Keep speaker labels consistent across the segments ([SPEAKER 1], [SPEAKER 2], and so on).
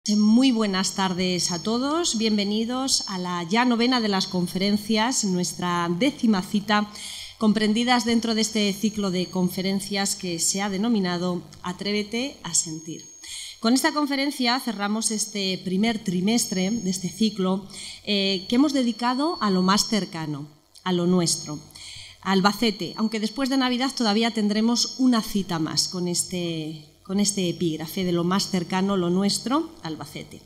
[SPEAKER 1] Muy buenas tardes a todos, bienvenidos a la ya novena de las conferencias, nuestra 10ª cita, comprendidas dentro de este ciclo de conferencias que se ha denominado Atrévete a sentir. Con esta conferencia cerramos este primer trimestre de este ciclo que hemos dedicado a lo más cercano, a lo nuestro, a Albacete, aunque después de Navidad todavía tendremos una cita más con este epígrafe de lo más cercano, lo nuestro, Albacete.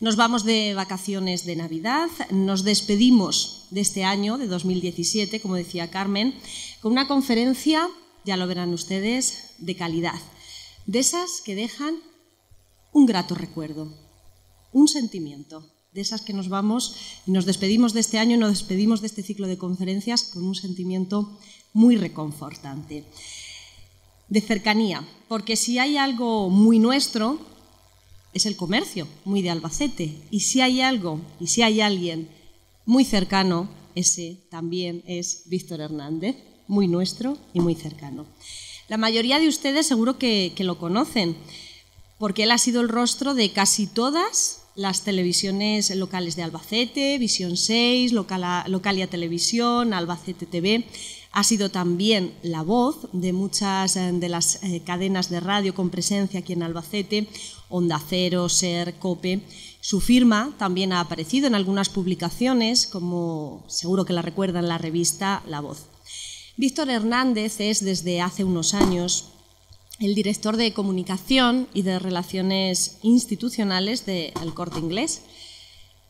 [SPEAKER 1] Nos vamos de vacaciones de Navidad, nos despedimos de este año, de 2017, como decía Carmen, con una conferencia, ya lo verán ustedes, de calidad, de esas que dejan un grato recuerdo, un sentimiento, de esas que nos vamos y nos despedimos de este año y nos despedimos de este ciclo de conferencias con un sentimiento muy reconfortante. De cercanía, porque si hay algo muy nuestro, es el comercio, muy de Albacete, y si hay algo, y si hay alguien muy cercano, ese también es Víctor Hernández, muy nuestro y muy cercano. La mayoría de ustedes seguro que lo conocen, porque él ha sido el rostro de casi todas las televisiones locales de Albacete, Visión 6, Localia Televisión, Albacete TV. Ha sido también la voz de muchas de las cadenas de radio con presencia aquí en Albacete, Onda Cero, SER, COPE. Su firma también ha aparecido en algunas publicaciones, como seguro que la recuerdan, la revista La Voz. Víctor Hernández es desde hace unos años el director de comunicación y de relaciones institucionales de El Corte Inglés.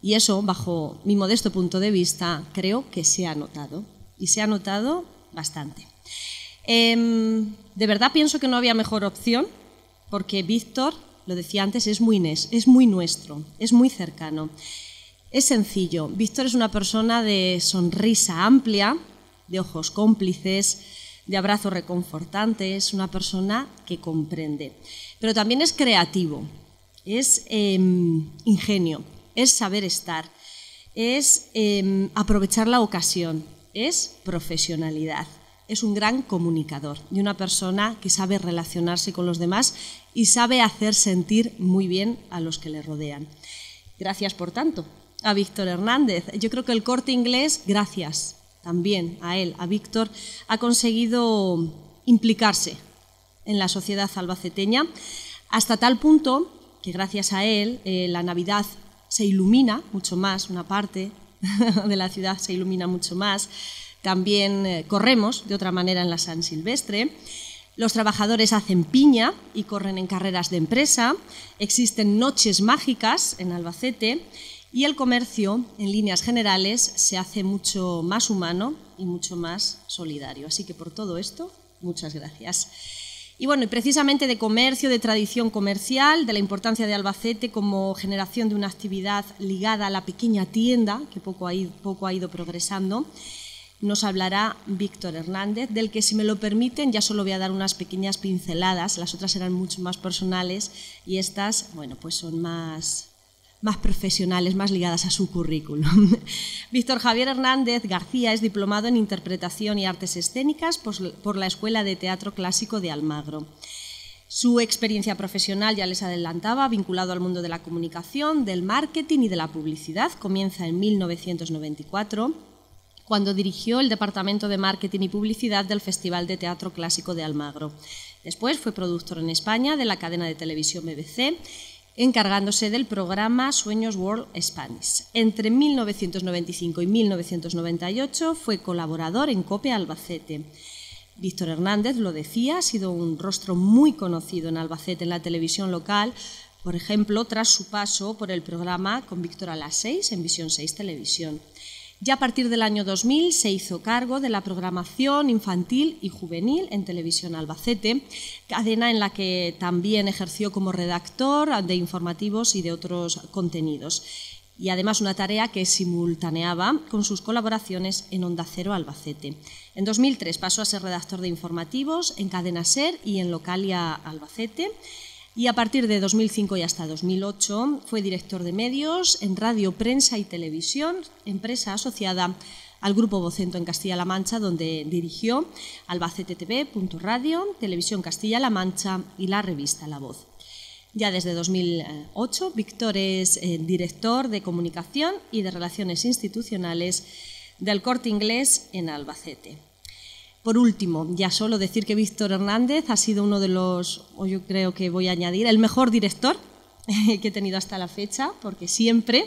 [SPEAKER 1] Y eso, bajo mi modesto punto de vista, creo que se ha notado. Y se ha notado bastante. De verdad pienso que no había mejor opción, porque Víctor, lo decía antes, es muy nuestro, es muy cercano, es sencillo. Víctor es una persona de sonrisa amplia, de ojos cómplices, de abrazos reconfortantes, una persona que comprende. Pero también es creativo, es ingenio, es saber estar, es aprovechar la ocasión. Es profesionalidad, es un gran comunicador y una persona que sabe relacionarse con los demás y sabe hacer sentir muy bien a los que le rodean. Gracias, por tanto, a Víctor Hernández. Yo creo que El Corte Inglés, gracias también a él, a Víctor, ha conseguido implicarse en la sociedad albaceteña hasta tal punto que gracias a él la Navidad se ilumina mucho más, una parte de la ciudad se ilumina mucho más. También corremos de otra manera en la San Silvestre. Los trabajadores hacen piña y corren en carreras de empresa. Existen noches mágicas en Albacete y el comercio, en líneas generales, se hace mucho más humano y mucho más solidario. Así que por todo esto, muchas gracias. Y bueno, y precisamente de comercio, de tradición comercial, de la importancia de Albacete como generación de una actividad ligada a la pequeña tienda, que poco ha ido progresando, nos hablará Víctor Hernández, del que, si me lo permiten, ya solo voy a dar unas pequeñas pinceladas. Las otras eran mucho más personales y estas, bueno, pues son más profesionales, más ligadas a su currículum. Víctor Javier Hernández García es diplomado en Interpretación y Artes Escénicas por la Escuela de Teatro Clásico de Almagro. Su experiencia profesional, ya les adelantaba, vinculado al mundo de la comunicación, del marketing y de la publicidad, comienza en 1994, cuando dirigió el Departamento de Marketing y Publicidad del Festival de Teatro Clásico de Almagro. Después fue productor en España de la cadena de televisión BBC, encargándose del programa Sueños World Spanish. Entre 1995 y 1998 fue colaborador en COPE Albacete. Víctor Hernández, lo decía, ha sido un rostro muy conocido en Albacete en la televisión local, por ejemplo, tras su paso por el programa Con Víctor a las 6 en Visión 6 Televisión. Ya a partir del año 2000 se hizo cargo de la programación infantil y juvenil en Televisión Albacete, cadena en la que también ejerció como redactor de informativos y de otros contenidos. Y además una tarea que simultaneaba con sus colaboraciones en Onda Cero Albacete. En 2003 pasó a ser redactor de informativos en Cadena SER y en Localia Albacete. Y a partir de 2005 y hasta 2008 fue director de medios en Radio, Prensa y Televisión, empresa asociada al Grupo Vocento en Castilla-La Mancha, donde dirigió Albacete TV, Radio, Televisión Castilla-La Mancha y la revista La Voz. Ya desde 2008, Víctor es director de Comunicación y de Relaciones Institucionales del Corte Inglés en Albacete. Por último, ya solo decir que Víctor Hernández ha sido uno de los, o yo creo que voy a añadir, el mejor director que he tenido hasta la fecha, porque siempre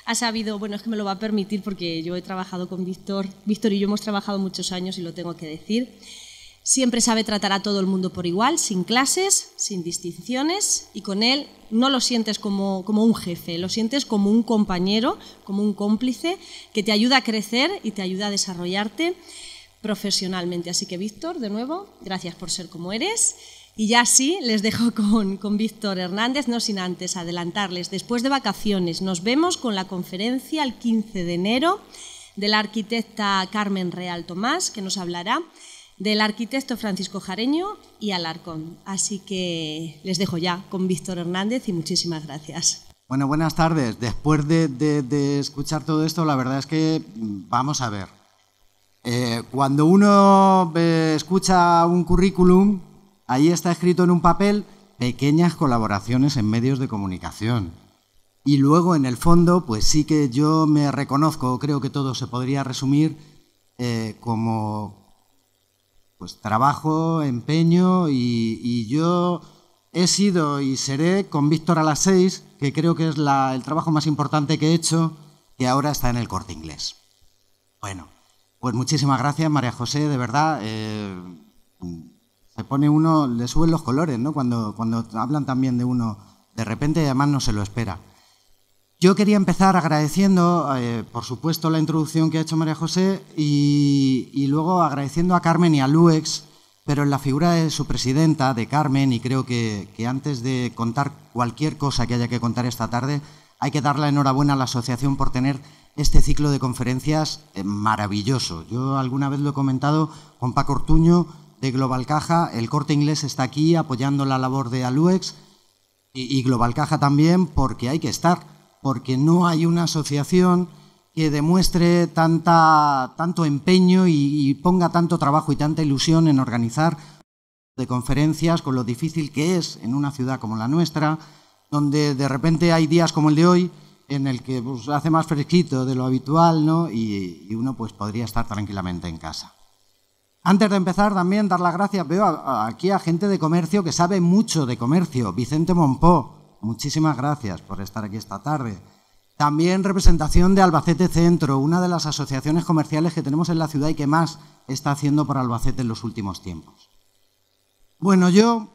[SPEAKER 1] ha sabido, bueno, es que me lo va a permitir porque yo he trabajado con Víctor y yo hemos trabajado muchos años y lo tengo que decir. Siempre sabe tratar a todo el mundo por igual, sin clases, sin distinciones, y con él no lo sientes como un jefe, lo sientes como un compañero, como un cómplice que te ayuda a crecer y te ayuda a desarrollarte profesionalmente. Así que, Víctor, de nuevo, gracias por ser como eres. Y ya sí, les dejo con Víctor Hernández, no sin antes adelantarles. Después de vacaciones nos vemos con la conferencia el 15 de enero de la arquitecta Carmen Real Tomás, que nos hablará del arquitecto Francisco Jareño y Alarcón. Así que les dejo ya con Víctor Hernández y muchísimas gracias.
[SPEAKER 2] Bueno, buenas tardes. Después de escuchar todo esto, la verdad es que vamos a ver. Cuando uno escucha un currículum, ahí está escrito en un papel pequeñas colaboraciones en medios de comunicación. Y luego, en el fondo, pues sí que yo me reconozco, creo que todo se podría resumir como pues trabajo, empeño, y yo he sido y seré con Víctor a las 6, que creo que es el trabajo más importante que he hecho, que ahora está en el Corte Inglés. Bueno, pues muchísimas gracias, María José, de verdad. Se pone uno, le suben los colores, ¿no? Cuando hablan también de uno, de repente, además no se lo espera. Yo quería empezar agradeciendo, por supuesto, la introducción que ha hecho María José y luego agradeciendo a Carmen y a Luex, pero en la figura de su presidenta, de Carmen, y creo que antes de contar cualquier cosa que haya que contar esta tarde, hay que dar la enhorabuena a la asociación por tener este ciclo de conferencias maravilloso. Yo alguna vez lo he comentado con Paco Ortuño, de Global Caja. El Corte Inglés está aquí apoyando la labor de Aluex y Global Caja también, porque hay que estar, porque no hay una asociación que demuestre tanto empeño y ponga tanto trabajo y tanta ilusión en organizar de conferencias, con lo difícil que es en una ciudad como la nuestra, donde de repente hay días como el de hoy en el que pues, hace más fresquito de lo habitual, ¿no? y uno pues podría estar tranquilamente en casa. Antes de empezar, también dar las gracias, veo aquí a gente de comercio que sabe mucho de comercio. Vicente Monpó, muchísimas gracias por estar aquí esta tarde. También representación de Albacete Centro, una de las asociaciones comerciales que tenemos en la ciudad y que más está haciendo por Albacete en los últimos tiempos. Bueno, yo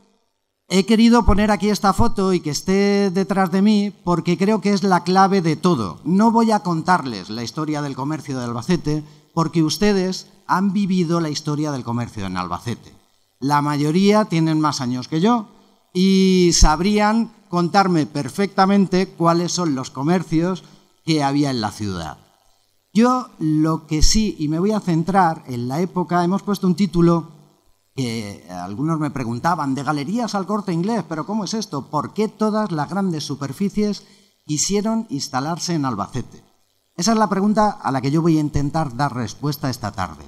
[SPEAKER 2] he querido poner aquí esta foto y que esté detrás de mí porque creo que es la clave de todo. No voy a contarles la historia del comercio de Albacete porque ustedes han vivido la historia del comercio en Albacete. La mayoría tienen más años que yo y sabrían contarme perfectamente cuáles son los comercios que había en la ciudad. Yo lo que sí, y me voy a centrar en la época, hemos puesto un título que algunos me preguntaban, de Galerías al Corte Inglés, pero ¿cómo es esto? ¿Por qué todas las grandes superficies quisieron instalarse en Albacete? Esa es la pregunta a la que yo voy a intentar dar respuesta esta tarde.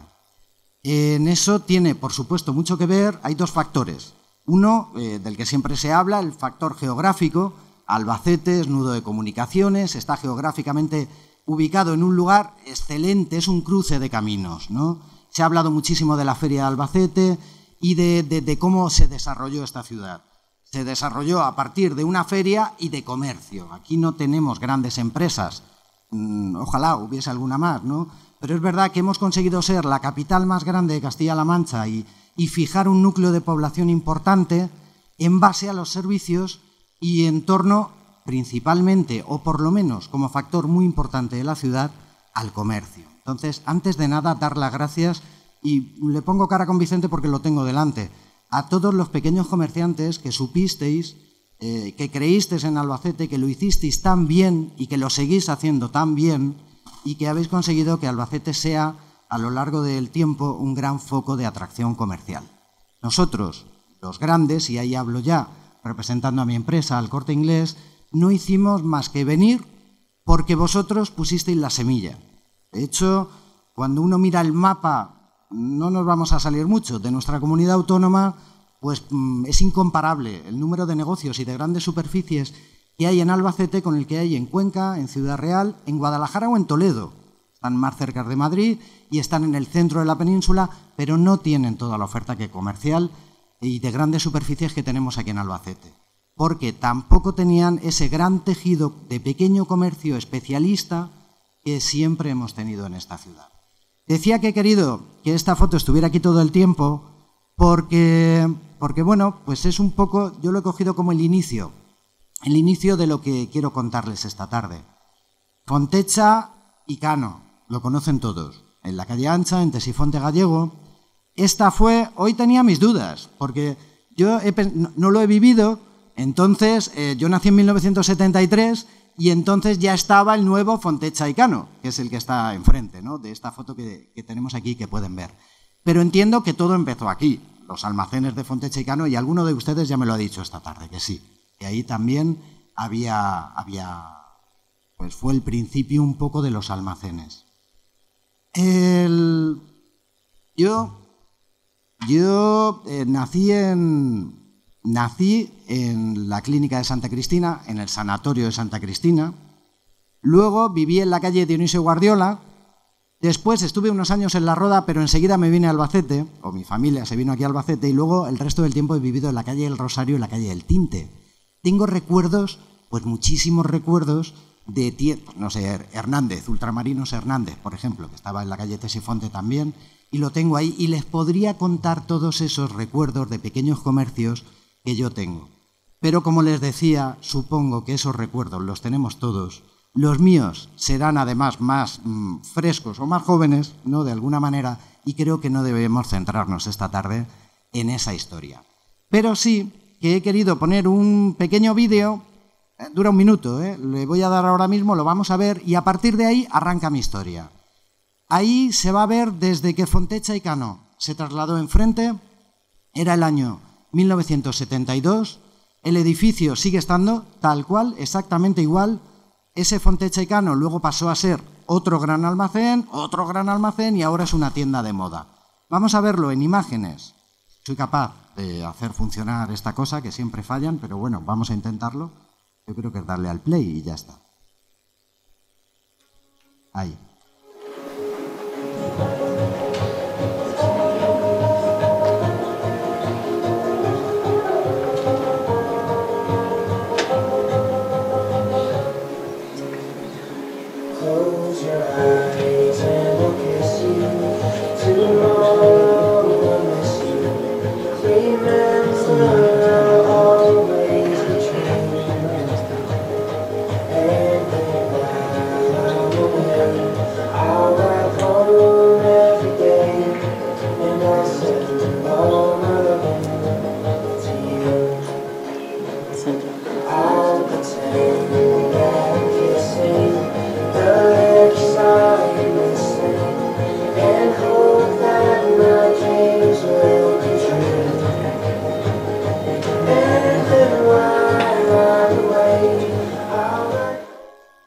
[SPEAKER 2] En eso tiene, por supuesto, mucho que ver, hay dos factores. Uno, del que siempre se habla, el factor geográfico. Albacete es nudo de comunicaciones, está geográficamente ubicado en un lugar excelente, es un cruce de caminos, ¿no? Se ha hablado muchísimo de la Feria de Albacete y de cómo se desarrolló esta ciudad. Se desarrolló a partir de una feria y de comercio. Aquí no tenemos grandes empresas, ojalá hubiese alguna más, ¿no? Pero es verdad que hemos conseguido ser la capital más grande de Castilla-La Mancha y fijar un núcleo de población importante en base a los servicios y en torno principalmente, o por lo menos como factor muy importante de la ciudad, al comercio. Entonces, antes de nada, dar las gracias, y le pongo cara con Vicente porque lo tengo delante, a todos los pequeños comerciantes que supisteis, que creísteis en Albacete, que lo hicisteis tan bien y que lo seguís haciendo tan bien y que habéis conseguido que Albacete sea, a lo largo del tiempo, un gran foco de atracción comercial. Nosotros, los grandes, y ahí hablo ya representando a mi empresa, al Corte Inglés, no hicimos más que venir porque vosotros pusisteis la semilla. De hecho, cuando uno mira el mapa, no nos vamos a salir mucho de nuestra comunidad autónoma, pues es incomparable el número de negocios y de grandes superficies que hay en Albacete con el que hay en Cuenca, en Ciudad Real, en Guadalajara o en Toledo. Están más cerca de Madrid y están en el centro de la península, pero no tienen toda la oferta comercial y de grandes superficies que tenemos aquí en Albacete, porque tampoco tenían ese gran tejido de pequeño comercio especialista que siempre hemos tenido en esta ciudad. Decía que he querido que esta foto estuviera aquí todo el tiempo porque bueno, pues es un poco, yo lo he cogido como el inicio de lo que quiero contarles esta tarde. Fontecha y Cano, lo conocen todos, en la calle Ancha, en Tesifonte Gallego. Hoy tenía mis dudas, porque yo no lo he vivido, entonces yo nací en 1973 y entonces ya estaba el nuevo Fontecha y Cano, que es el que está enfrente, ¿no?, de esta foto que tenemos aquí, que pueden ver. Pero entiendo que todo empezó aquí, los almacenes de Fontecha y Cano, y alguno de ustedes ya me lo ha dicho esta tarde, que sí, que ahí también pues fue el principio un poco de los almacenes. Yo nací en la clínica de Santa Cristina, en el sanatorio de Santa Cristina. Luego viví en la calle Dionisio Guardiola. Después estuve unos años en La Roda, pero enseguida me vine a Albacete, o mi familia se vino aquí a Albacete, y luego el resto del tiempo he vivido en la calle del Rosario y en la calle del Tinte. Tengo recuerdos, pues muchísimos recuerdos de, no sé, Hernández, Ultramarinos Hernández, por ejemplo, que estaba en la calle Tesifonte también, y lo tengo ahí, y les podría contar todos esos recuerdos de pequeños comercios que yo tengo. Pero como les decía, supongo que esos recuerdos los tenemos todos. Los míos serán además más frescos o más jóvenes, ¿no?, de alguna manera, y creo que no debemos centrarnos esta tarde en esa historia. Pero sí que he querido poner un pequeño vídeo, dura un minuto, le voy a dar ahora mismo, lo vamos a ver, y a partir de ahí arranca mi historia. Ahí se va a ver desde que Fontecha y Cano se trasladó enfrente, era el año 1972, el edificio sigue estando tal cual, exactamente igual. Ese Fontecha y Cano luego pasó a ser otro gran almacén y ahora es una tienda de moda. Vamos a verlo en imágenes. Soy capaz de hacer funcionar esta cosa, que siempre fallan, pero bueno, vamos a intentarlo. Yo creo que es darle al play y ya está. Ahí.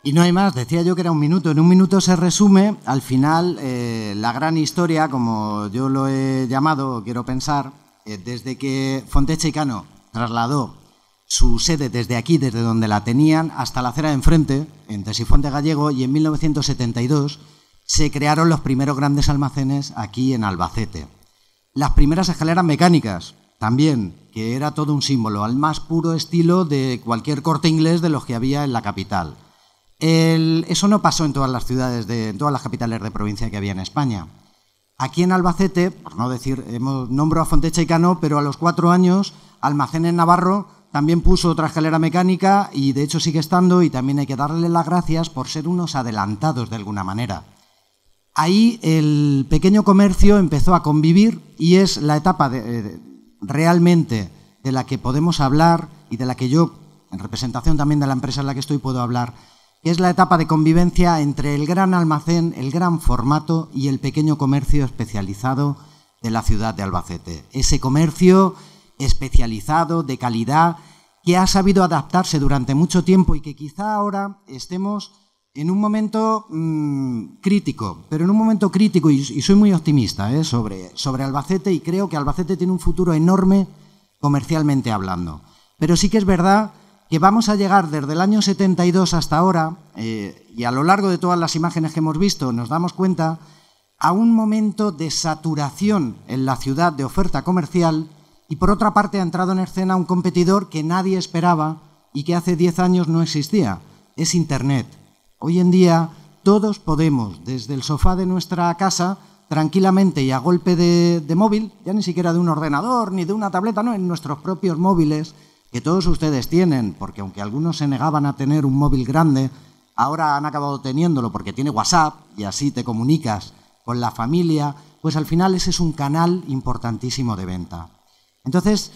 [SPEAKER 2] Y no hay más, decía yo que era un minuto. En un minuto se resume, al final, la gran historia, como yo lo he llamado, quiero pensar, desde que Fontecha y Cano trasladó su sede desde aquí, desde donde la tenían, hasta la acera de enfrente, en Tesifonte Gallego, y en 1972 se crearon los primeros grandes almacenes aquí en Albacete. Las primeras escaleras mecánicas, también, que era todo un símbolo, al más puro estilo de cualquier Corte Inglés de los que había en la capital. Eso no pasó en todas las ciudades, en todas las capitales de provincia que había en España. Aquí en Albacete, por no decir, nombro a Fontecha y Cano, pero a los 4 años, Almacenes Navarro también puso otra escalera mecánica y de hecho sigue estando, y también hay que darle las gracias por ser unos adelantados de alguna manera. Ahí el pequeño comercio empezó a convivir y es la etapa realmente de la que podemos hablar y de la que yo, en representación también de la empresa en la que estoy, puedo hablar. Es la etapa de convivencia entre el gran almacén, el gran formato y el pequeño comercio especializado de la ciudad de Albacete. Ese comercio especializado, de calidad, que ha sabido adaptarse durante mucho tiempo y que quizá ahora estemos en un momento crítico, pero en un momento crítico, y soy muy optimista sobre Albacete, y creo que Albacete tiene un futuro enorme comercialmente hablando. Pero sí que es verdad que vamos a llegar desde el año 72 hasta ahora, y a lo largo de todas las imágenes que hemos visto nos damos cuenta, a un momento de saturación en la ciudad de oferta comercial, y por otra parte ha entrado en escena un competidor que nadie esperaba y que hace 10 años no existía, es Internet. Hoy en día todos podemos, desde el sofá de nuestra casa, tranquilamente y a golpe de móvil, ya ni siquiera de un ordenador ni de una tableta, no, en nuestros propios móviles, que todos ustedes tienen, porque aunque algunos se negaban a tener un móvil grande, ahora han acabado teniéndolo porque tiene WhatsApp y así te comunicas con la familia, pues al final ese es un canal importantísimo de venta. Entonces,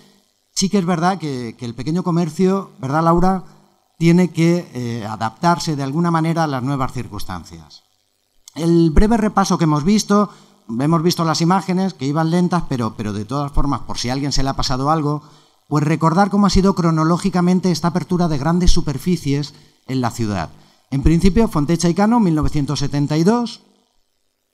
[SPEAKER 2] sí que es verdad que el pequeño comercio, ¿verdad, Laura?, tiene que adaptarse de alguna manera a las nuevas circunstancias. El breve repaso que hemos visto las imágenes que iban lentas, pero de todas formas, por si a alguien se le ha pasado algo, pues recordar cómo ha sido cronológicamente esta apertura de grandes superficies en la ciudad. En principio, Fontecha y Cano, 1972.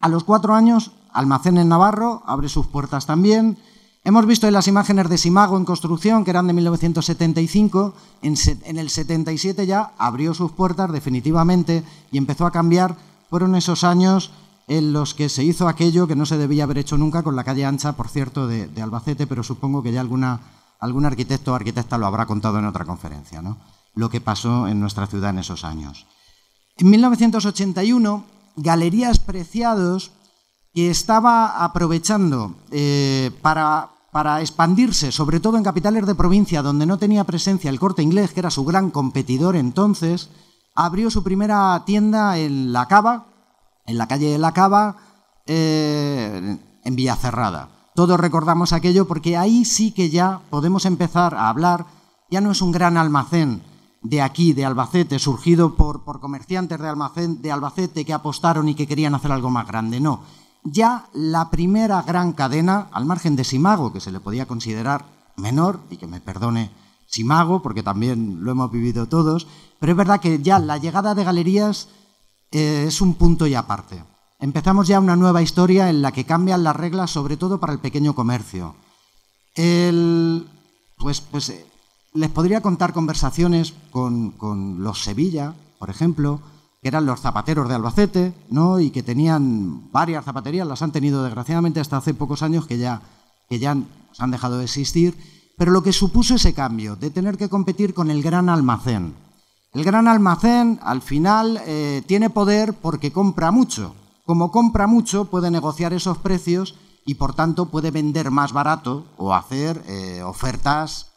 [SPEAKER 2] A los 4 años, Almacén en Navarro, abre sus puertas también. Hemos visto en las imágenes de Simago en construcción, que eran de 1975. En el 77 ya abrió sus puertas definitivamente y empezó a cambiar. Fueron esos años en los que se hizo aquello que no se debía haber hecho nunca con la calle ancha, por cierto, de Albacete, pero supongo que ya algún arquitecto o arquitecta lo habrá contado en otra conferencia, ¿no?, lo que pasó en nuestra ciudad en esos años. En 1981, Galerías Preciados, que estaba aprovechando para expandirse, sobre todo en capitales de provincia donde no tenía presencia el Corte Inglés, que era su gran competidor entonces, abrió su primera tienda en La Cava, en la calle de La Cava, en Villacerrada. Todos recordamos aquello porque ahí sí que ya podemos empezar a hablar, ya no es un gran almacén de aquí, de Albacete, surgido por comerciantes de Albacete que apostaron y que querían hacer algo más grande, no. Ya la primera gran cadena, al margen de Simago, que se le podía considerar menor, y que me perdone Simago, porque también lo hemos vivido todos, pero es verdad que ya la llegada de Galerías es un punto y aparte. Empezamos ya una nueva historia en la que cambian las reglas, sobre todo para el pequeño comercio. Les podría contar conversaciones con los Sevilla, por ejemplo, que eran los zapateros de Albacete, ¿no?, y que tenían varias zapaterías, las han tenido desgraciadamente hasta hace pocos años que ya han dejado de existir, pero lo que supuso ese cambio de tener que competir con el gran almacén. El gran almacén, al final, tiene poder porque compra mucho. Como compra mucho, puede negociar esos precios y, por tanto, puede vender más barato o hacer ofertas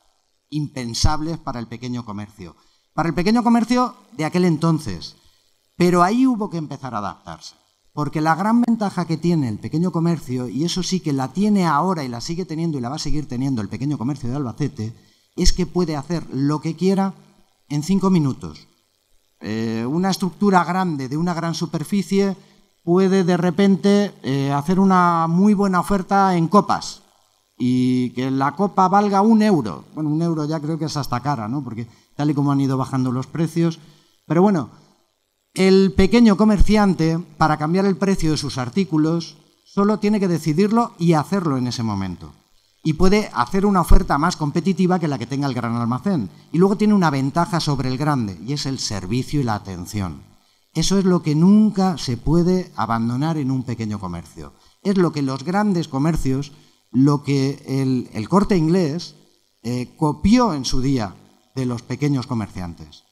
[SPEAKER 2] impensables para el pequeño comercio. Para el pequeño comercio de aquel entonces. Pero ahí hubo que empezar a adaptarse. Porque la gran ventaja que tiene el pequeño comercio, y eso sí que la tiene ahora y la sigue teniendo y la va a seguir teniendo el pequeño comercio de Albacete, es que puede hacer lo que quiera en 5 minutos. Una estructura grande de una gran superficie puede de repente hacer una muy buena oferta en copas y que la copa valga 1 euro. Bueno, 1 euro ya creo que es hasta cara, ¿no?, porque tal y como han ido bajando los precios. Pero bueno, el pequeño comerciante, para cambiar el precio de sus artículos, solo tiene que decidirlo y hacerlo en ese momento. Y puede hacer una oferta más competitiva que la que tenga el gran almacén. Y luego tiene una ventaja sobre el grande, y es el servicio y la atención. Eso es lo que nunca se puede abandonar en un pequeño comercio. Es lo que los grandes comercios, lo que el Corte Inglés copió en su día de los pequeños comerciantes.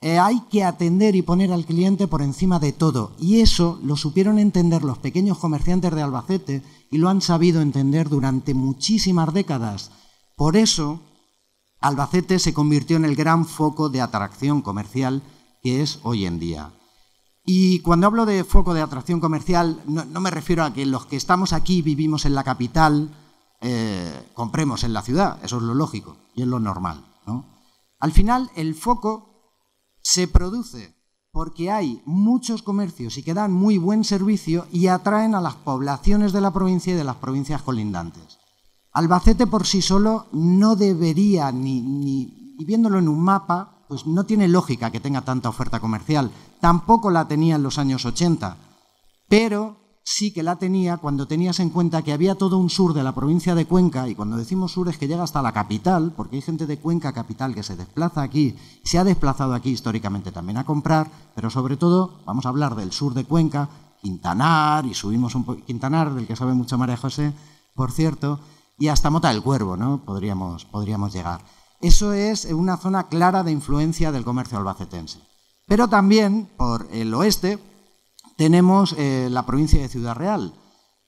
[SPEAKER 2] Hay que atender y poner al cliente por encima de todo, y eso lo supieron entender los pequeños comerciantes de Albacete y lo han sabido entender durante muchísimas décadas. Por eso, Albacete se convirtió en el gran foco de atracción comercial que es hoy en día. Y cuando hablo de foco de atracción comercial, no me refiero a que los que estamos aquí vivimos en la capital, compremos en la ciudad, eso es lo lógico y es lo normal, ¿no? Al final, el foco se produce porque hay muchos comercios y que dan muy buen servicio y atraen a las poblaciones de la provincia y de las provincias colindantes. Albacete por sí solo no debería, ni viéndolo en un mapa, pues no tiene lógica que tenga tanta oferta comercial. Tampoco la tenía en los años 80, pero sí que la tenía cuando tenías en cuenta que había todo un sur de la provincia de Cuenca, y cuando decimos sur es que llega hasta la capital, porque hay gente de Cuenca capital que se desplaza aquí, se ha desplazado aquí históricamente también a comprar, pero sobre todo vamos a hablar del sur de Cuenca, Quintanar, y subimos un poco Quintanar, del que sabe mucho María José, por cierto, y hasta Mota del Cuervo, ¿no? Podríamos llegar. Eso es una zona clara de influencia del comercio albacetense. Pero también, por el oeste, tenemos la provincia de Ciudad Real.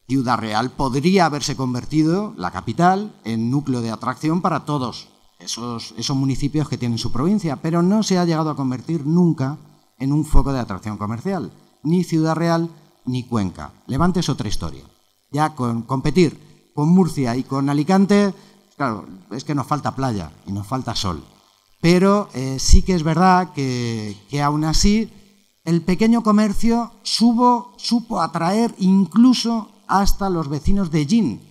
[SPEAKER 2] Ciudad Real podría haberse convertido, la capital, en núcleo de atracción para todos esos municipios que tienen su provincia, pero no se ha llegado a convertir nunca en un foco de atracción comercial, ni Ciudad Real ni Cuenca. Levante es otra historia. Ya competir con Murcia y con Alicante, claro, es que nos falta playa y nos falta sol. Pero sí que es verdad que aún así el pequeño comercio supo atraer incluso hasta los vecinos de Llín.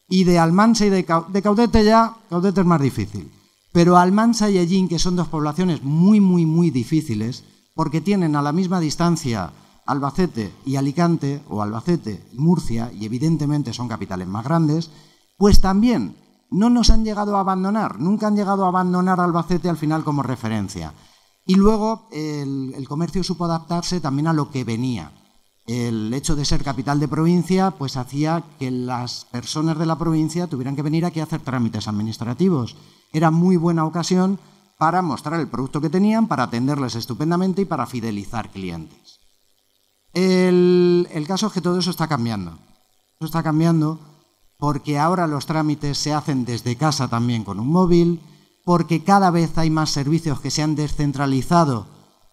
[SPEAKER 2] Y de Almansa y de Caudete Caudete es más difícil. Pero Almansa y Ellín, que son dos poblaciones muy, muy, muy difíciles, porque tienen a la misma distancia Albacete y Alicante, o Albacete y Murcia, y evidentemente son capitales más grandes, pues también no nos han llegado a abandonar, nunca han llegado a abandonar Albacete al final como referencia. Y luego el comercio supo adaptarse también a lo que venía. El hecho de ser capital de provincia pues hacía que las personas de la provincia tuvieran que venir aquí a hacer trámites administrativos. Era muy buena ocasión para mostrar el producto que tenían, para atenderles estupendamente y para fidelizar clientes. El caso es que todo eso está cambiando. Eso está cambiando porque ahora los trámites se hacen desde casa también con un móvil, porque cada vez hay más servicios que se han descentralizado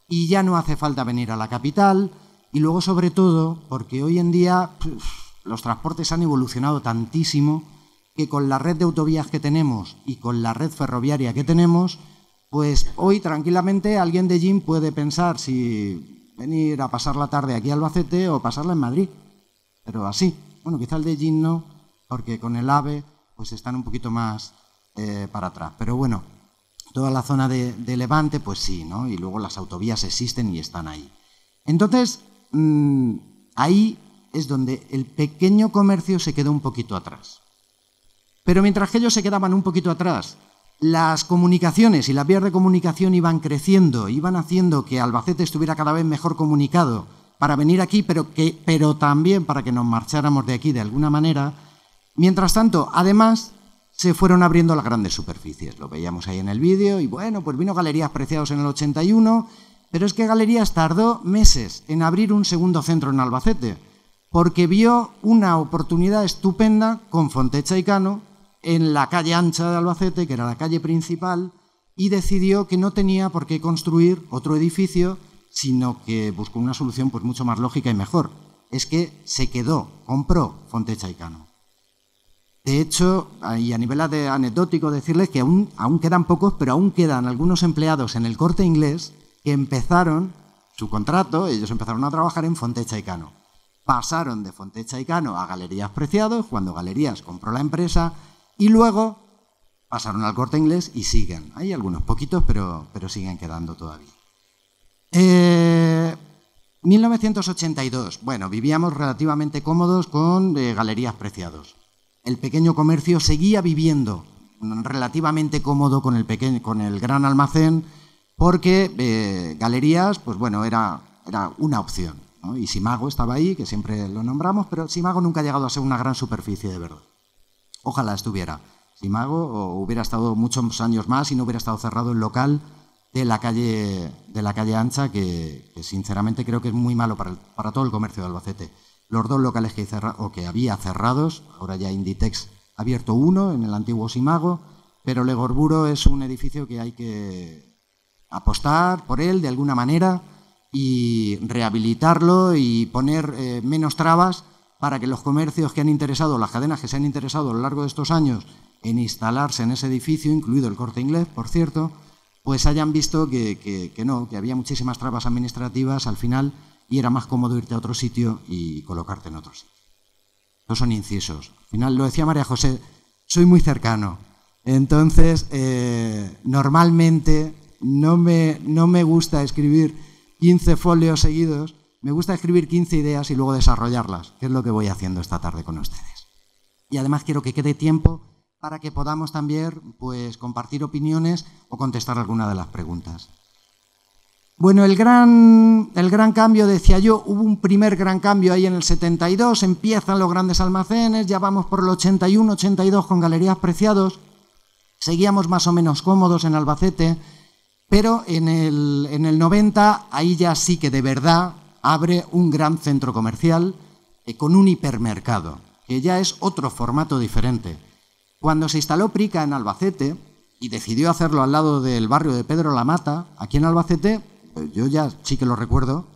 [SPEAKER 2] y ya no hace falta venir a la capital, y luego sobre todo porque hoy en día los transportes han evolucionado tantísimo que con la red de autovías que tenemos y con la red ferroviaria que tenemos, pues hoy tranquilamente alguien de Llín puede pensar si venir a pasar la tarde aquí a Albacete o pasarla en Madrid, pero así. Bueno, quizá el de Llín no, porque con el AVE pues están un poquito más para atrás. Pero bueno, toda la zona de Levante, pues sí, ¿no? Y luego las autovías existen y están ahí. Entonces, ahí es donde el pequeño comercio se quedó un poquito atrás. Pero mientras que ellos se quedaban un poquito atrás, las comunicaciones y las vías de comunicación iban creciendo, iban haciendo que Albacete estuviera cada vez mejor comunicado para venir aquí, pero también para que nos marcháramos de aquí de alguna manera. Mientras tanto, además, se fueron abriendo las grandes superficies. Lo veíamos ahí en el vídeo y bueno, pues vino Galerías Preciados en el 81, pero es que Galerías tardó meses en abrir un segundo centro en Albacete, porque vio una oportunidad estupenda con Fonteccha y Cano en la calle ancha de Albacete, que era la calle principal, y decidió que no tenía por qué construir otro edificio, sino que buscó una solución pues mucho más lógica y mejor. Es que se compró Fonteccha y Cano. De hecho, y a nivel anecdótico, decirles que aún quedan pocos, pero aún quedan algunos empleados en el Corte Inglés que empezaron su contrato, ellos empezaron a trabajar en Fonteccha y Cano. Pasaron de Fonteccha y Cano a Galerías Preciados, cuando Galerías compró la empresa, y luego pasaron al Corte Inglés y siguen. Hay algunos poquitos, pero siguen quedando todavía. 1982. Bueno, vivíamos relativamente cómodos con Galerías Preciados. El pequeño comercio seguía viviendo relativamente cómodo con el gran almacén, porque Galerías, pues bueno, era una opción, ¿no? Y Simago estaba ahí, que siempre lo nombramos, pero Simago nunca ha llegado a ser una gran superficie de verdad. Ojalá estuviera Simago, o hubiera estado muchos años más y no hubiera estado cerrado el local de la calle ancha, que sinceramente creo que es muy malo para todo el comercio de Albacete. Los dos locales que había cerrados, ahora ya Inditex ha abierto uno en el antiguo Simago, pero Legorburo es un edificio que hay que apostar por él de alguna manera y rehabilitarlo y poner menos trabas para que los comercios que han interesado, las cadenas que se han interesado a lo largo de estos años en instalarse en ese edificio, incluido el Corte Inglés, por cierto, pues hayan visto que había muchísimas trabas administrativas al final y era más cómodo irte a otro sitio y colocarte en otro sitio. No son incisos. Al final, lo decía María José, soy muy cercano. Entonces, normalmente no me gusta escribir 15 folios seguidos, Me gusta escribir 15 ideas y luego desarrollarlas, que es lo que voy haciendo esta tarde con ustedes. Y además quiero que quede tiempo para que podamos también pues, compartir opiniones o contestar alguna de las preguntas. Bueno, el gran cambio, decía yo, hubo un primer gran cambio ahí en el 72, empiezan los grandes almacenes, ya vamos por el 81, 82 con Galerías Preciados, seguíamos más o menos cómodos en Albacete, pero en el 90 ahí ya sí que de verdad abre un gran centro comercial con un hipermercado, que ya es otro formato diferente. Cuando se instaló Prica en Albacete y decidió hacerlo al lado del barrio de Pedro la Mata, aquí en Albacete, yo ya sí que lo recuerdo,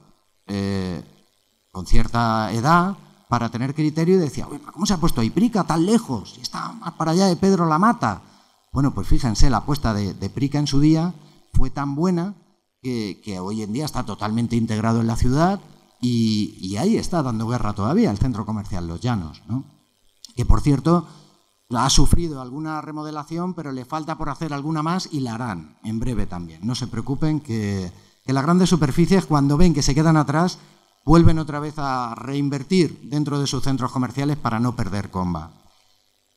[SPEAKER 2] con cierta edad, para tener criterio, y decía, ¿cómo se ha puesto ahí Prica tan lejos? Y está más para allá de Pedro la Mata. Bueno, pues fíjense, la apuesta de Prica en su día fue tan buena que hoy en día está totalmente integrado en la ciudad y ahí está dando guerra todavía el centro comercial Los Llanos, ¿no? Que, por cierto, ha sufrido alguna remodelación, pero le falta por hacer alguna más y la harán en breve también. No se preocupen que las grandes superficies, cuando ven que se quedan atrás, vuelven otra vez a reinvertir dentro de sus centros comerciales para no perder comba.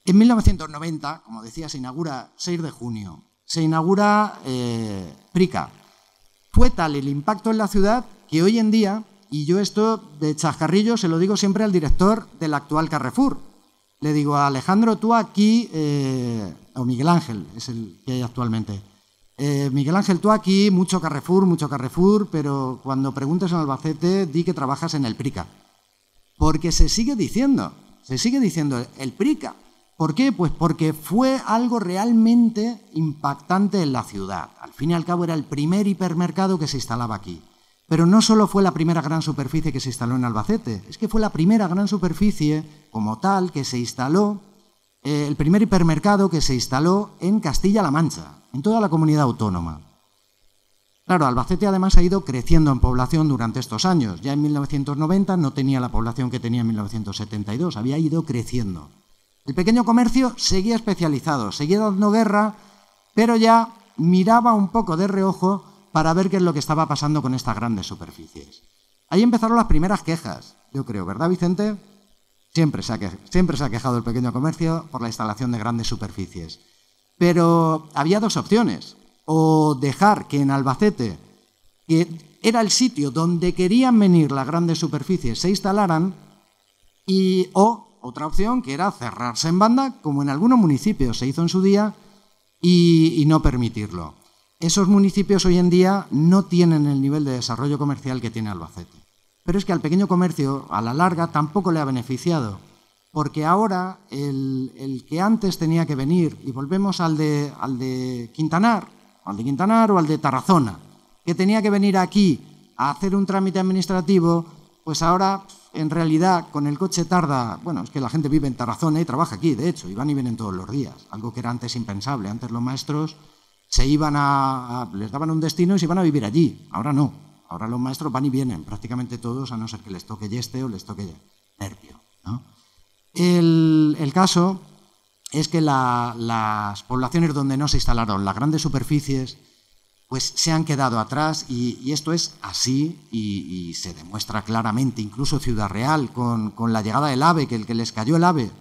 [SPEAKER 2] En 1990, como decía, se inaugura 6 de junio, se inaugura Prica. Fue tal el impacto en la ciudad que hoy en día, y yo esto de chascarrillo se lo digo siempre al director del actual Carrefour, le digo a Alejandro, tú aquí, o Miguel Ángel, es el que hay actualmente, Miguel Ángel, tú aquí, mucho Carrefour, pero cuando preguntes en Albacete, di que trabajas en el Prica. Porque se sigue diciendo el Prica. ¿Por qué? Pues porque fue algo realmente impactante en la ciudad. Al fin y al cabo era el primer hipermercado que se instalaba aquí. Pero no solo fue la primera gran superficie que se instaló en Albacete, es que fue la primera gran superficie como tal que se instaló, el primer hipermercado que se instaló en Castilla-La Mancha, en toda la comunidad autónoma. Claro, Albacete además ha ido creciendo en población durante estos años. Ya en 1990 no tenía la población que tenía en 1972, había ido creciendo. El pequeño comercio seguía especializado, seguía dando guerra, pero ya miraba un poco de reojo para ver qué es lo que estaba pasando con estas grandes superficies. Ahí empezaron las primeras quejas, yo creo, ¿verdad, Vicente? Siempre se ha quejado el pequeño comercio por la instalación de grandes superficies. Pero había dos opciones, o dejar que en Albacete, que era el sitio donde querían venir las grandes superficies, se instalaran, o otra opción, que era cerrarse en banda, como en algunos municipios se hizo en su día, y no permitirlo. Esos municipios hoy en día no tienen el nivel de desarrollo comercial que tiene Albacete. Pero es que al pequeño comercio, a la larga, tampoco le ha beneficiado, porque ahora el que antes tenía que venir, y volvemos al de Quintanar o al de Tarazona, que tenía que venir aquí a hacer un trámite administrativo, pues ahora, en realidad, con el coche tarda, bueno, es que la gente vive en Tarazona y trabaja aquí, de hecho, y van y vienen todos los días, algo que era antes impensable. Antes los maestros se iban les daban un destino y se iban a vivir allí, ahora no. Ahora los maestros van y vienen, prácticamente todos, a no ser que les toque Yeste o les toque Nerpio, ¿no? El caso es que las poblaciones donde no se instalaron las grandes superficies, pues se han quedado atrás y esto es así y se demuestra claramente, incluso Ciudad Real, con la llegada del AVE, que el que les cayó el AVE,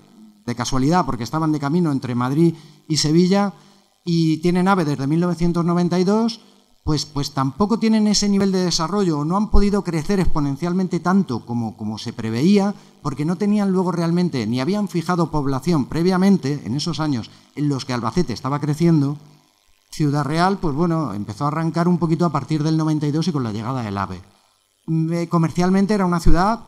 [SPEAKER 2] de casualidad, porque estaban de camino entre Madrid y Sevilla, y tienen AVE desde 1992, pues tampoco tienen ese nivel de desarrollo, o no han podido crecer exponencialmente tanto como se preveía, porque no tenían luego realmente, ni habían fijado población previamente, en esos años en los que Albacete estaba creciendo. Ciudad Real, pues bueno, empezó a arrancar un poquito a partir del 92 y con la llegada del AVE. Comercialmente era una ciudad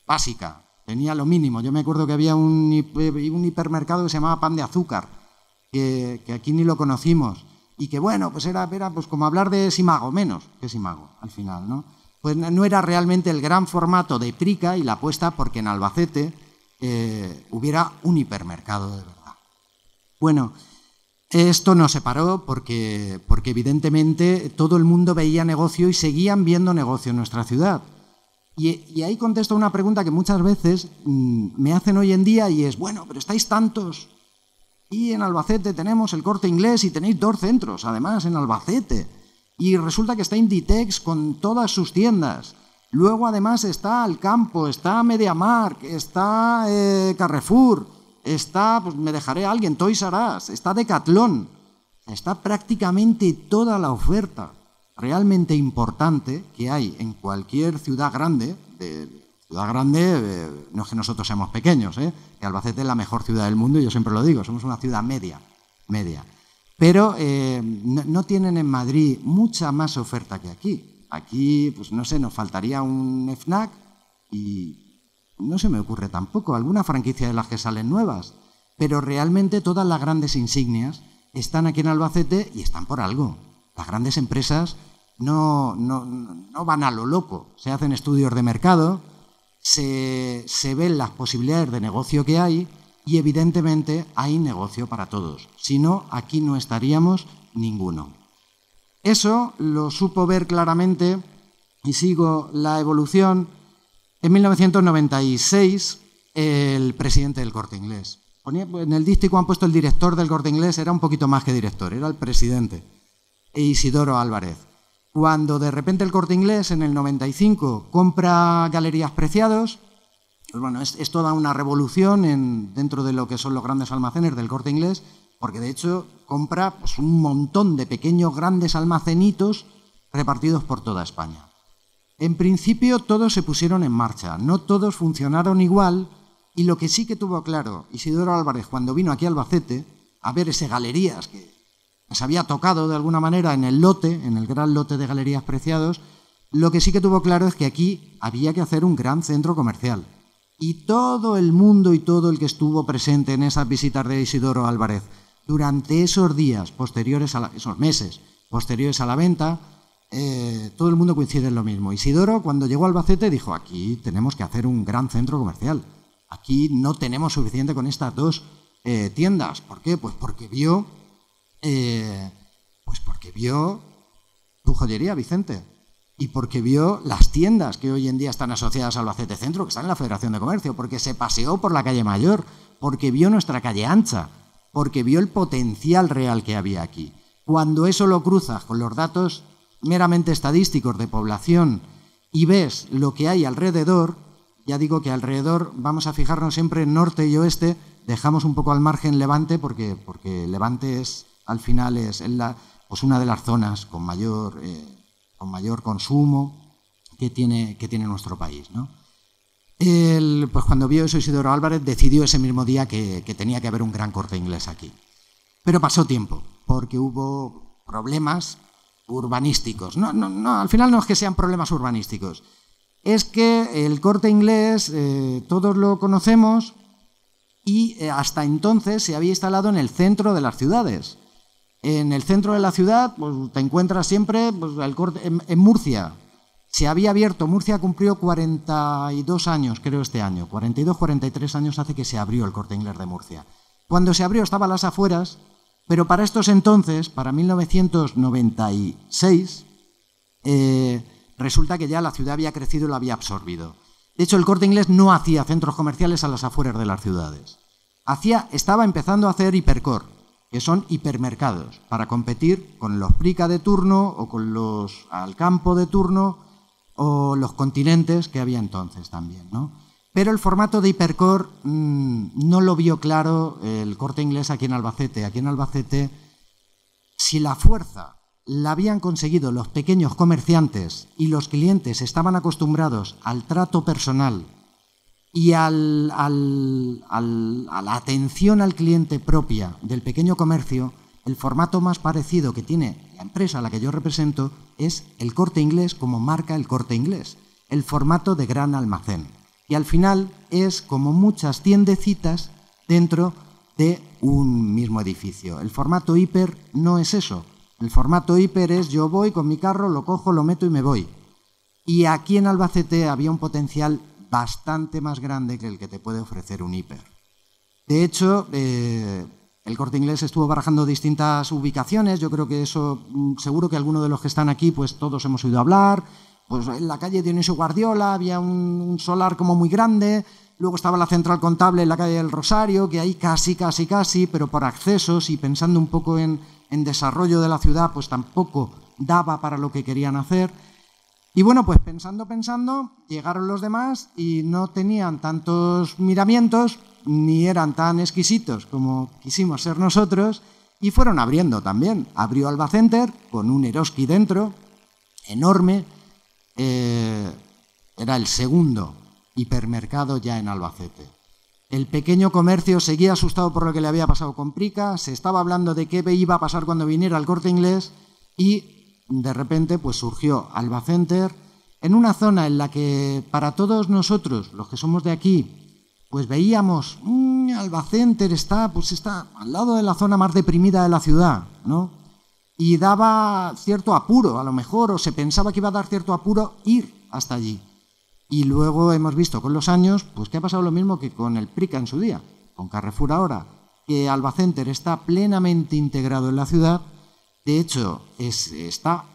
[SPEAKER 2] básica, tenía lo mínimo. Yo me acuerdo que había un hipermercado que se llamaba Pan de Azúcar, que aquí ni lo conocimos, y que bueno, pues era pues como hablar de Simago, menos que Simago al final, ¿no? Pues no era realmente el gran formato de Prica y la apuesta porque en Albacete hubiera un hipermercado de verdad. Bueno, esto no se paró porque evidentemente todo el mundo veía negocio y seguían viendo negocio en nuestra ciudad. Y ahí contesto una pregunta que muchas veces me hacen hoy en día y es, bueno, pero estáis tantos. Y en Albacete tenemos el Corte Inglés y tenéis 2 centros, además, en Albacete. y resulta que está Inditex con todas sus tiendas. Luego además está Alcampo, está MediaMarkt, está Carrefour, está, pues me dejaré a alguien, Toys R Us, está Decathlon. Está prácticamente toda la oferta realmente importante que hay en cualquier ciudad grande. No es que nosotros seamos pequeños, que Albacete es la mejor ciudad del mundo, y yo siempre lo digo, somos una ciudad media. Pero no tienen en Madrid mucha más oferta que aquí. Aquí, pues no sé, nos faltaría un FNAC y no se me ocurre tampoco alguna franquicia de las que salen nuevas. Pero realmente todas las grandes insignias están aquí en Albacete y están por algo. Las grandes empresas no van a lo loco. Se hacen estudios de mercado, se ven las posibilidades de negocio que hay y evidentemente hay negocio para todos. Si no, aquí no estaríamos ninguno. Eso lo supo ver claramente, y sigo la evolución, en 1996 el presidente del Corte Inglés. En el dístico han puesto el director del Corte Inglés, era un poquito más que director, era el presidente, Isidoro Álvarez. Cuando de repente el Corte Inglés en el 95 compra Galerías Preciados, pues bueno, es toda una revolución dentro de lo que son los grandes almacenes del Corte Inglés, porque de hecho compra pues, un montón de pequeños grandes almacenitos repartidos por toda España. En principio todos se pusieron en marcha, no todos funcionaron igual. Y lo que sí que tuvo claro Isidoro Álvarez cuando vino aquí a Albacete a ver ese Galerías que se había tocado de alguna manera en el lote, en el gran lote de Galerías Preciados, lo que sí que tuvo claro es que aquí había que hacer un gran centro comercial. Y todo el mundo y todo el que estuvo presente en esas visitas de Isidoro Álvarez durante esos días posteriores esos meses posteriores a la venta, todo el mundo coincide en lo mismo. Isidoro, cuando llegó a Albacete, dijo: aquí tenemos que hacer un gran centro comercial. Aquí no tenemos suficiente con estas dos tiendas. ¿Por qué? Pues porque vio tu joyería, Vicente. Y porque vio las tiendas que hoy en día están asociadas al Albacete Centro, que están en la Federación de Comercio, porque se paseó por la calle Mayor, porque vio nuestra calle ancha, porque vio el potencial real que había aquí. Cuando eso lo cruzas con los datos meramente estadísticos de población y ves lo que hay alrededor, ya digo que alrededor vamos a fijarnos siempre en norte y oeste, dejamos un poco al margen Levante, porque Levante es, al final es pues una de las zonas con mayor consumo que tiene nuestro país, ¿no? Pues cuando vio eso Isidoro Álvarez decidió ese mismo día que tenía que haber un gran Corte Inglés aquí. Pero pasó tiempo, porque hubo problemas urbanísticos. No, al final no es que sean problemas urbanísticos. Es que el Corte Inglés, todos lo conocemos, y hasta entonces se había instalado en el centro de las ciudades. En el centro de la ciudad pues, te encuentras siempre pues, en Murcia. Se había abierto, Murcia cumplió 42 años, creo, este año. 42, 43 años hace que se abrió el Corte Inglés de Murcia. Cuando se abrió estaba a las afueras, pero para estos entonces, para 1996, resulta que ya la ciudad había crecido y lo había absorbido. De hecho, el Corte Inglés no hacía centros comerciales a las afueras de las ciudades. Estaba empezando a hacer hipercor, que son hipermercados, para competir con los Prica de turno o con los Alcampo de turno o los Continentes que había entonces también, ¿no? Pero el formato de hipercor no lo vio claro el Corte Inglés aquí en Albacete. Aquí en Albacete, si la fuerza la habían conseguido los pequeños comerciantes y los clientes estaban acostumbrados al trato personal y a la atención al cliente propia del pequeño comercio, el formato más parecido que tiene la empresa a la que yo represento es el Corte Inglés, como marca el Corte Inglés, el formato de gran almacén. Y al final es como muchas tiendecitas dentro de un mismo edificio. El formato hiper no es eso. El formato hiper es yo voy con mi carro, lo cojo, lo meto y me voy. Y aquí en Albacete había un potencial bastante más grande que el que te puede ofrecer un hiper. De hecho, el Corte Inglés estuvo barajando distintas ubicaciones. Yo creo que eso, seguro que algunos de los que están aquí, pues todos hemos oído hablar. Pues en la calle Dionisio Guardiola había un solar como muy grande. Luego estaba la central contable en la calle del Rosario, que ahí casi, pero por accesos y pensando un poco en desarrollo de la ciudad, pues tampoco daba para lo que querían hacer. Y bueno, pues pensando, llegaron los demás y no tenían tantos miramientos, ni eran tan exquisitos como quisimos ser nosotros, y fueron abriendo también. Abrió Alba Center con un Eroski dentro, enorme. Era el segundo hipermercado ya en Albacete. El pequeño comercio seguía asustado por lo que le había pasado con Prica, se estaba hablando de qué iba a pasar cuando viniera el Corte Inglés y de repente pues surgió Alba Center en una zona en la que para todos nosotros, los que somos de aquí, pues veíamos, Alba Center está al lado de la zona más deprimida de la ciudad, ¿no? Y daba cierto apuro, a lo mejor, o se pensaba que iba a dar cierto apuro ir hasta allí. Y luego hemos visto con los años pues que ha pasado lo mismo que con el Prica en su día, con Carrefour ahora, que Alba Center está plenamente integrado en la ciudad. De hecho, está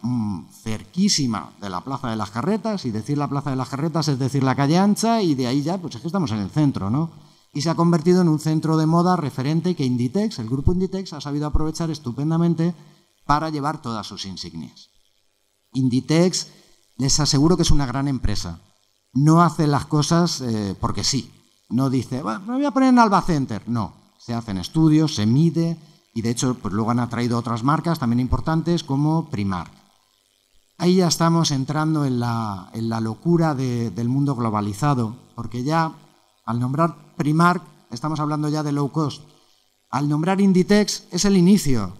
[SPEAKER 2] cerquísima de la Plaza de las Carretas, y decir la Plaza de las Carretas es decir la calle ancha, y de ahí ya pues es que estamos en el centro, ¿no? Y se ha convertido en un centro de moda referente que Inditex, el grupo Inditex, ha sabido aprovechar estupendamente para llevar todas sus insignias. Inditex, les aseguro que es una gran empresa. No hace las cosas porque sí. No dice, bueno, me voy a poner en Alba Center. No, se hacen estudios, se mide, y de hecho pues luego han atraído otras marcas también importantes como Primark. Ahí ya estamos entrando en la locura del mundo globalizado, porque ya al nombrar Primark estamos hablando ya de low cost. Al nombrar Inditex es el inicio.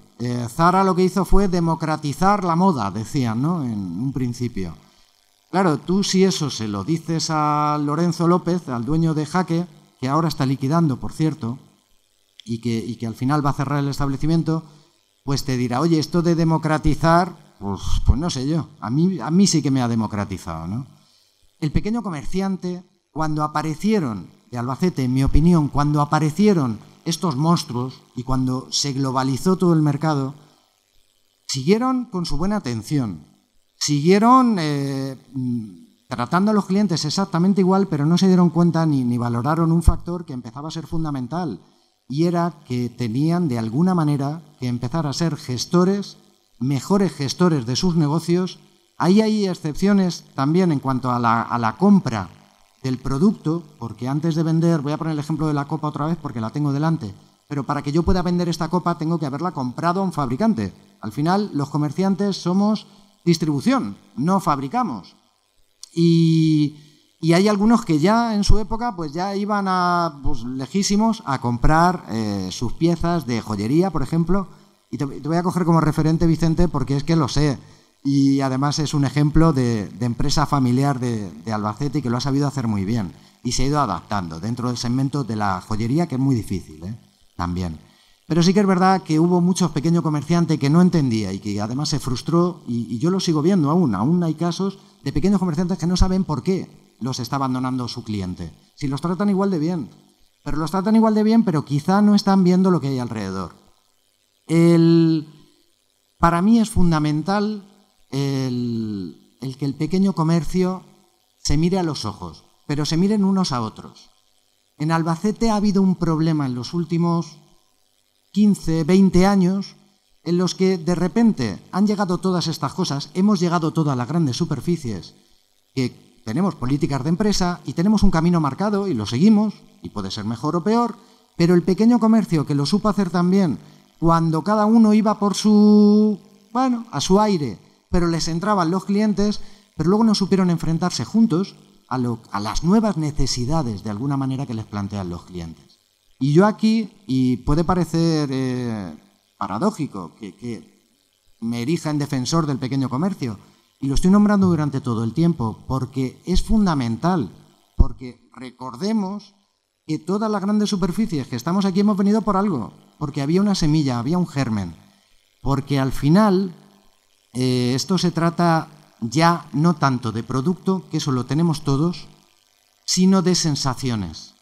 [SPEAKER 2] Zara lo que hizo fue democratizar la moda, decían, ¿no? En un principio. Claro, tú si eso se lo dices a Lorenzo López, al dueño de Jaque, que ahora está liquidando, por cierto, y que al final va a cerrar el establecimiento, pues te dirá, oye, esto de democratizar, pues no sé yo, a mí sí que me ha democratizado, ¿no? El pequeño comerciante, cuando aparecieron, de Albacete, en mi opinión, cuando aparecieron estos monstruos y cuando se globalizó todo el mercado, siguieron con su buena atención. Siguieron tratando a los clientes exactamente igual, pero no se dieron cuenta ni valoraron un factor que empezaba a ser fundamental, y era que tenían de alguna manera que empezar a ser gestores, mejores gestores de sus negocios. Ahí hay excepciones también en cuanto a la compra del producto, porque antes de vender, voy a poner el ejemplo de la copa otra vez porque la tengo delante, pero para que yo pueda vender esta copa tengo que haberla comprado a un fabricante. Al final, los comerciantes somos distribución, no fabricamos. Y hay algunos que ya en su época pues ya iban lejísimos a comprar sus piezas de joyería, por ejemplo. Y te voy a coger como referente, Vicente, porque es que lo sé. Y además es un ejemplo de empresa familiar de Albacete y que lo ha sabido hacer muy bien. Y se ha ido adaptando dentro del segmento de la joyería, que es muy difícil, también. Pero sí que es verdad que hubo muchos pequeños comerciantes que no entendía y que además se frustró, y yo lo sigo viendo aún hay casos de pequeños comerciantes que no saben por qué los está abandonando su cliente. Si los tratan igual de bien, pero quizá no están viendo lo que hay alrededor. Para mí es fundamental el que el pequeño comercio se mire a los ojos, pero se miren unos a otros. En Albacete ha habido un problema en los últimos 15, 20 años en los que de repente han llegado todas estas cosas, hemos llegado todas las grandes superficies, que tenemos políticas de empresa y tenemos un camino marcado y lo seguimos, y puede ser mejor o peor, pero el pequeño comercio que lo supo hacer también, cuando cada uno iba por a su aire, pero les entraban los clientes, pero luego no supieron enfrentarse juntos a las nuevas necesidades de alguna manera que les plantean los clientes. Y yo aquí, y puede parecer paradójico que me erija en defensor del pequeño comercio, y lo estoy nombrando durante todo el tiempo, porque es fundamental, porque recordemos que todas las grandes superficies que estamos aquí hemos venido por algo, porque había una semilla, había un germen, porque al final esto se trata ya no tanto de producto, que eso lo tenemos todos, sino de sensaciones.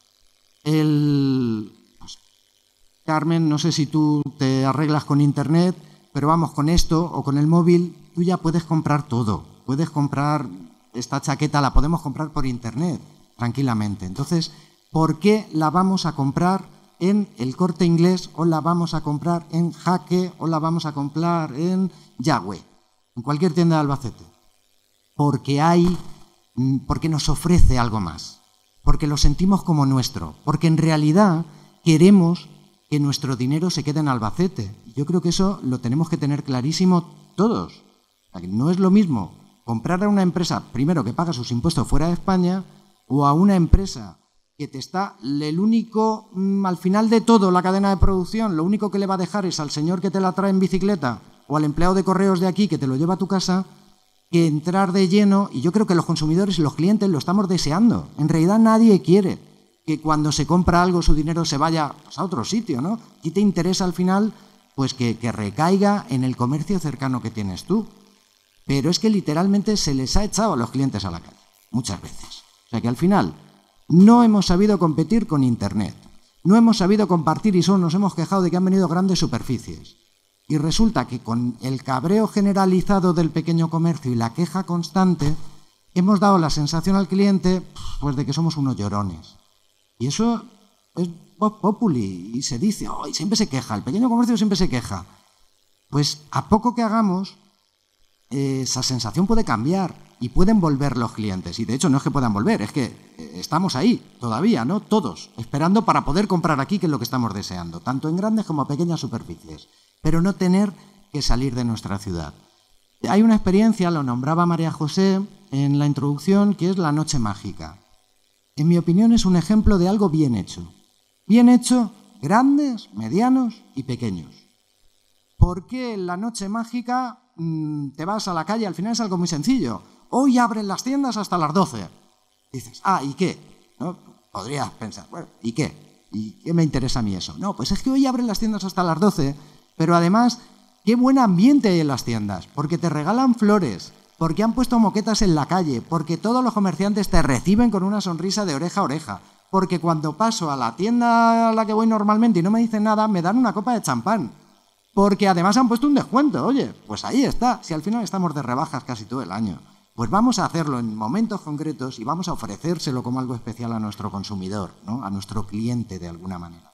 [SPEAKER 2] Carmen, no sé si tú te arreglas con internet, pero vamos, con esto o con el móvil, tú ya puedes comprar todo. Puedes comprar esta chaqueta, la podemos comprar por internet, tranquilamente. Entonces, ¿por qué la vamos a comprar en el Corte Inglés o la vamos a comprar en Jaque o la vamos a comprar en Yagüe? en cualquier tienda de Albacete, porque nos ofrece algo más, porque lo sentimos como nuestro, porque en realidad queremos que nuestro dinero se quede en Albacete. Yo creo que eso lo tenemos que tener clarísimo todos. No es lo mismo comprar a una empresa, primero, que paga sus impuestos fuera de España, o a una empresa que te está, el único, al final de todo, la cadena de producción, lo único que le va a dejar es al señor que te la trae en bicicleta o al empleado de correos de aquí que te lo lleva a tu casa, que entrar de lleno, y yo creo que los consumidores y los clientes lo estamos deseando. En realidad nadie quiere que cuando se compra algo su dinero se vaya a otro sitio, ¿no? Y te interesa al final pues que recaiga en el comercio cercano que tienes tú. Pero es que literalmente se les ha echado a los clientes a la calle, muchas veces. O sea que al final no hemos sabido competir con Internet, no hemos sabido compartir y solo nos hemos quejado de que han venido grandes superficies. Y resulta que con el cabreo generalizado del pequeño comercio y la queja constante, hemos dado la sensación al cliente pues de que somos unos llorones. Y eso es vox populi, y se dice, oh, y siempre se queja, el pequeño comercio siempre se queja. Pues a poco que hagamos, esa sensación puede cambiar y pueden volver los clientes. Y de hecho no es que puedan volver, es que estamos ahí todavía, ¿no? Todos, esperando para poder comprar aquí, que es lo que estamos deseando, tanto en grandes como pequeñas superficies, pero no tener que salir de nuestra ciudad. Hay una experiencia, lo nombraba María José en la introducción, que es la Noche Mágica. En mi opinión es un ejemplo de algo bien hecho. Bien hecho, grandes, medianos y pequeños. ¿Por qué en la Noche Mágica te vas a la calle? Al final es algo muy sencillo. Hoy abren las tiendas hasta las 12. Dices, ¿y qué? ¿No? Podrías pensar, bueno, ¿y qué? ¿Y qué me interesa a mí eso? No, pues es que hoy abren las tiendas hasta las 12, pero además, qué buen ambiente hay en las tiendas, porque te regalan flores, porque han puesto moquetas en la calle, porque todos los comerciantes te reciben con una sonrisa de oreja a oreja, porque cuando paso a la tienda a la que voy normalmente y no me dicen nada, me dan una copa de champán. Porque además han puesto un descuento. Oye, pues ahí está. Si al final estamos de rebajas casi todo el año, pues vamos a hacerlo en momentos concretos y vamos a ofrecérselo como algo especial a nuestro consumidor, ¿no? A nuestro cliente de alguna manera.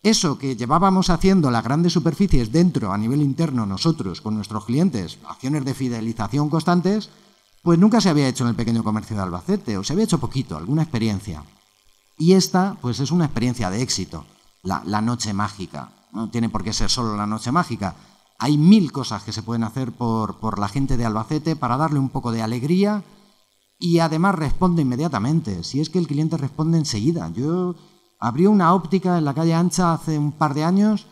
[SPEAKER 2] Eso que llevábamos haciendo las grandes superficies dentro, a nivel interno, nosotros, con nuestros clientes, acciones de fidelización constantes, pues nunca se había hecho en el pequeño comercio de Albacete, o se había hecho poquito, alguna experiencia. Y esta, pues es una experiencia de éxito, la Noche Mágica. No tiene por qué ser solo la Noche Mágica. Hay 1000 cosas que se pueden hacer por la gente de Albacete para darle un poco de alegría y además responde inmediatamente. Si es que el cliente responde enseguida. Yo abrí una óptica en la calle Ancha hace un par de años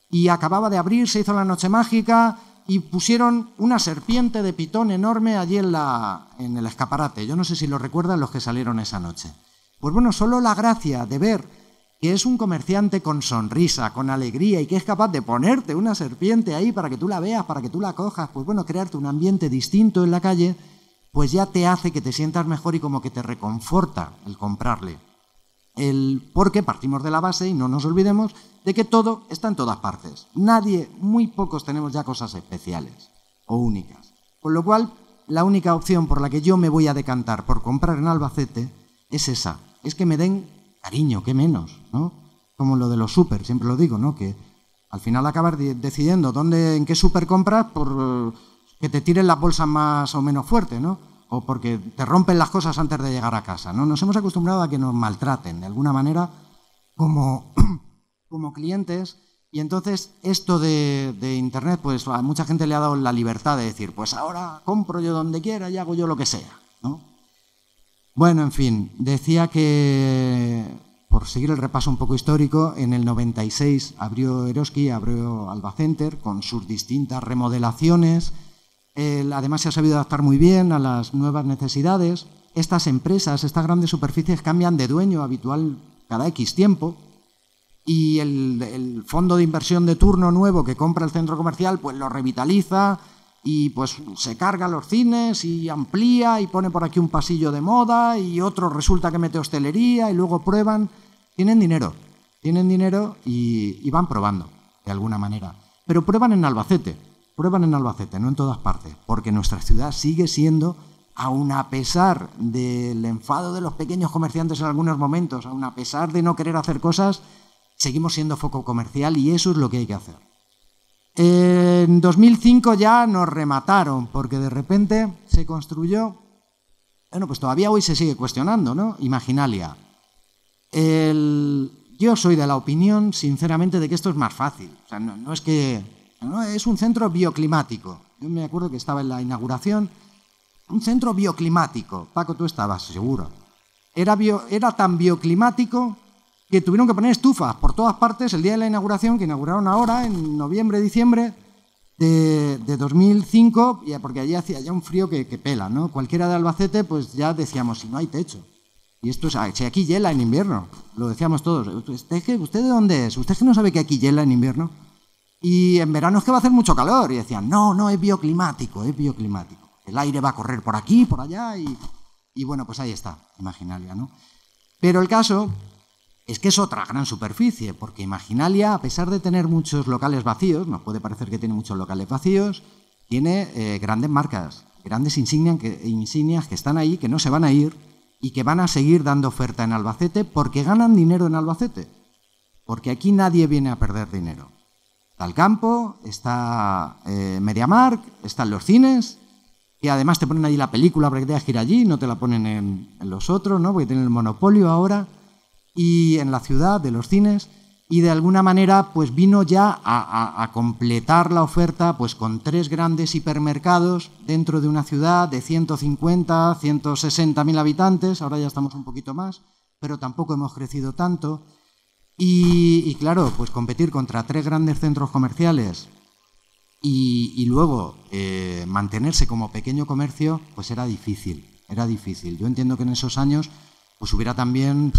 [SPEAKER 2] y acababa de abrir, se hizo la Noche Mágica y pusieron una serpiente de pitón enorme allí en el escaparate. Yo no sé si lo recuerdan los que salieron esa noche. Pues bueno, solo la gracia de ver que es un comerciante con sonrisa, con alegría y que es capaz de ponerte una serpiente ahí para que tú la veas, para que tú la cojas, pues bueno, crearte un ambiente distinto en la calle, pues ya te hace que te sientas mejor y como que te reconforta el comprarle. Porque partimos de la base, y no nos olvidemos, de que todo está en todas partes. Muy pocos tenemos ya cosas especiales o únicas. Con lo cual, la única opción por la que yo me voy a decantar por comprar en Albacete es esa, es que me den cariño, qué menos, ¿no? Como lo de los súper, siempre lo digo, ¿no? Que al final acabas decidiendo en qué súper compras por que te tiren las bolsas más o menos fuerte, ¿no? O porque te rompen las cosas antes de llegar a casa, ¿no? Nos hemos acostumbrado a que nos maltraten de alguna manera como clientes, y entonces esto de Internet, pues a mucha gente le ha dado la libertad de decir, pues ahora compro yo donde quiera y hago yo lo que sea, ¿no? Bueno, en fin, decía que, por seguir el repaso un poco histórico, en el 96 abrió Eroski, abrió Albacenter con sus distintas remodelaciones. Además se ha sabido adaptar muy bien a las nuevas necesidades. Estas empresas, estas grandes superficies cambian de dueño habitual cada X tiempo y el fondo de inversión de turno nuevo que compra el centro comercial pues lo revitaliza y pues se carga los cines y amplía y pone por aquí un pasillo de moda y otro resulta que mete hostelería y luego prueban. Tienen dinero y van probando de alguna manera. Pero prueban en Albacete, no en todas partes, porque nuestra ciudad sigue siendo, aun a pesar del enfado de los pequeños comerciantes en algunos momentos, aun a pesar de no querer hacer cosas, seguimos siendo foco comercial y eso es lo que hay que hacer. En 2005 ya nos remataron, porque de repente se construyó, bueno, pues todavía hoy se sigue cuestionando, ¿no? Imaginalia. Yo soy de la opinión, sinceramente, de que esto es más fácil. O sea, no es que... No, es un centro bioclimático. Yo me acuerdo que estaba en la inauguración. Un centro bioclimático. Paco, tú estabas, seguro. Era tan bioclimático que tuvieron que poner estufas por todas partes el día de la inauguración, que inauguraron ahora, en noviembre, diciembre de 2005, porque allí hacía ya un frío que pela, ¿no? Cualquiera de Albacete, pues ya decíamos, si no hay techo. Y esto es, si aquí hiela en invierno, lo decíamos todos. ¿Usted de dónde es? ¿Usted que no sabe que aquí hiela en invierno? Y en verano es que va a hacer mucho calor. Y decían, no, es bioclimático, es bioclimático. El aire va a correr por aquí, por allá, y bueno, pues ahí está, Imaginalia, ¿no? Pero el caso es que es otra gran superficie, porque Imaginalia, a pesar de tener muchos locales vacíos, nos puede parecer que tiene muchos locales vacíos, tiene grandes marcas, grandes insignias que están ahí, que no se van a ir y que van a seguir dando oferta en Albacete porque ganan dinero en Albacete, porque aquí nadie viene a perder dinero. Está el campo, está MediaMarkt, están los cines, y además te ponen allí la película para que tengas que ir allí, no te la ponen en los otros, ¿no? Porque tienen el monopolio ahora, y en la ciudad de los cines, y de alguna manera pues vino ya a completar la oferta pues con 3 grandes hipermercados dentro de una ciudad de 150, 160.000 habitantes, ahora ya estamos un poquito más, pero tampoco hemos crecido tanto, y claro, pues competir contra 3 grandes centros comerciales y luego mantenerse como pequeño comercio, pues era difícil. Yo entiendo que en esos años pues hubiera también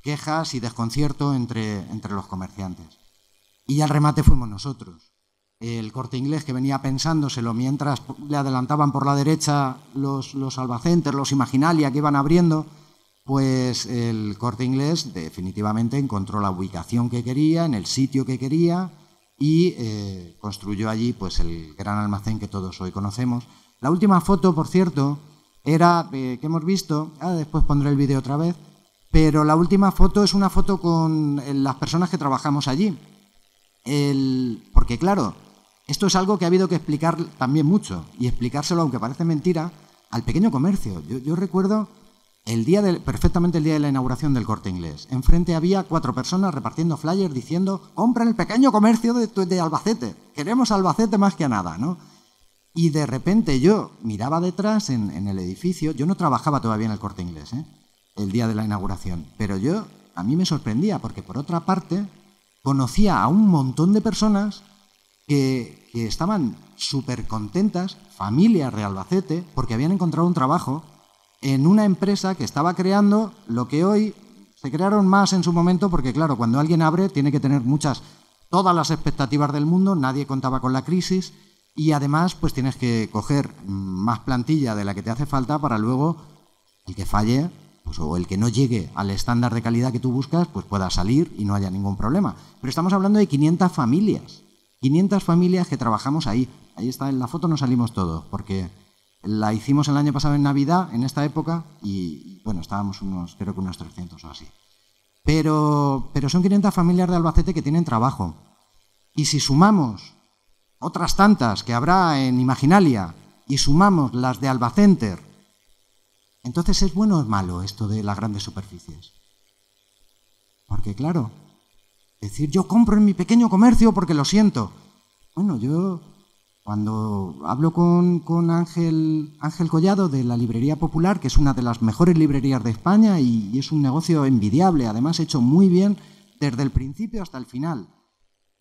[SPEAKER 2] quejas y desconcierto entre los comerciantes. Y al remate fuimos nosotros. El Corte Inglés, que venía pensándoselo mientras le adelantaban por la derecha los Albacenter, los Imaginalia que iban abriendo, pues el Corte Inglés definitivamente encontró la ubicación que quería, en el sitio que quería, y construyó allí pues el gran almacén que todos hoy conocemos. La última foto, por cierto, era que hemos visto, después pondré el vídeo otra vez, pero la última foto es una foto con las personas que trabajamos allí. Porque claro, esto es algo que ha habido que explicar también mucho, y explicárselo, aunque parece mentira, al pequeño comercio. Yo recuerdo perfectamente el día de la inauguración del Corte Inglés. Enfrente había 4 personas repartiendo flyers diciendo, compra el pequeño comercio de Albacete, queremos Albacete más que a nada, ¿no? Y de repente yo miraba detrás en el edificio, yo no trabajaba todavía en el Corte Inglés, el día de la inauguración, pero a mí me sorprendía, porque por otra parte conocía a un montón de personas que estaban súper contentas, familias de Albacete, porque habían encontrado un trabajo en una empresa que estaba creando lo que hoy se crearon más en su momento, porque claro, cuando alguien abre tiene que tener todas las expectativas del mundo, nadie contaba con la crisis, y además pues tienes que coger más plantilla de la que te hace falta para luego el que falle, pues, o el que no llegue al estándar de calidad que tú buscas, pues pueda salir y no haya ningún problema. Pero estamos hablando de 500 familias que trabajamos ahí. Ahí está, en la foto no salimos todos, porque la hicimos el año pasado en Navidad, en esta época, y bueno, estábamos creo que unos 300 o así. Pero son 500 familias de Albacete que tienen trabajo. Y si sumamos otras tantas que habrá en Imaginalia, y sumamos las de Albacenter, entonces ¿es bueno o es malo esto de las grandes superficies? Porque claro, decir yo compro en mi pequeño comercio porque lo siento. Bueno, yo cuando hablo con Ángel Collado de la Librería Popular, que es una de las mejores librerías de España y es un negocio envidiable, además hecho muy bien desde el principio hasta el final.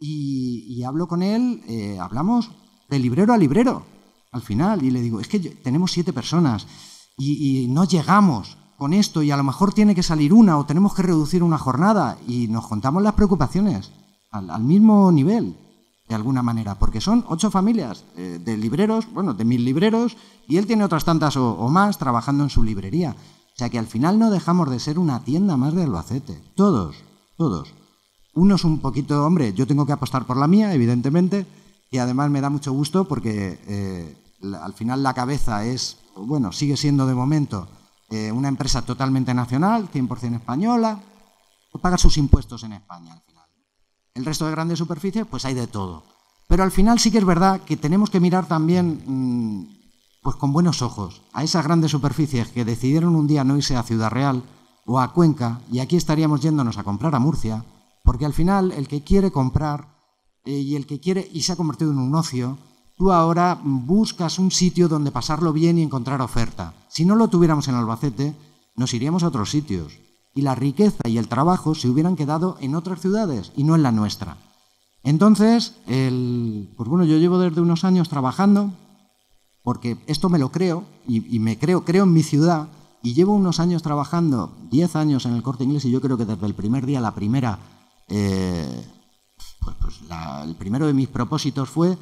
[SPEAKER 2] Y hablo con él, hablamos de librero a librero al final, y le digo, es que tenemos 7 personas y no llegamos con esto, y a lo mejor tiene que salir una o tenemos que reducir una jornada, y nos contamos las preocupaciones al mismo nivel, de alguna manera, porque son 8 familias de libreros, bueno, de 1000 libreros, y él tiene otras tantas o más trabajando en su librería. O sea que al final no dejamos de ser una tienda más de Albacete. Todos. Unos un poquito, hombre, yo tengo que apostar por la mía, evidentemente, y además me da mucho gusto porque al final la cabeza sigue siendo de momento una empresa totalmente nacional, 100% española, que paga sus impuestos en España al final. El resto de grandes superficies, pues hay de todo. Pero al final sí que es verdad que tenemos que mirar también pues con buenos ojos a esas grandes superficies que decidieron un día no irse a Ciudad Real o a Cuenca, y aquí estaríamos yéndonos a comprar a Murcia, porque al final el que quiere comprar y el que quiere, y se ha convertido en un ocio, tú ahora buscas un sitio donde pasarlo bien y encontrar oferta. Si no lo tuviéramos en Albacete, nos iríamos a otros sitios, y la riqueza y el trabajo se hubieran quedado en otras ciudades y no en la nuestra. Entonces, pues bueno, yo llevo desde unos años trabajando, porque esto me lo creo, y me creo en mi ciudad, y llevo unos años trabajando, 10 años en el Corte Inglés, y yo creo que desde el primer día, el primero de mis propósitos fue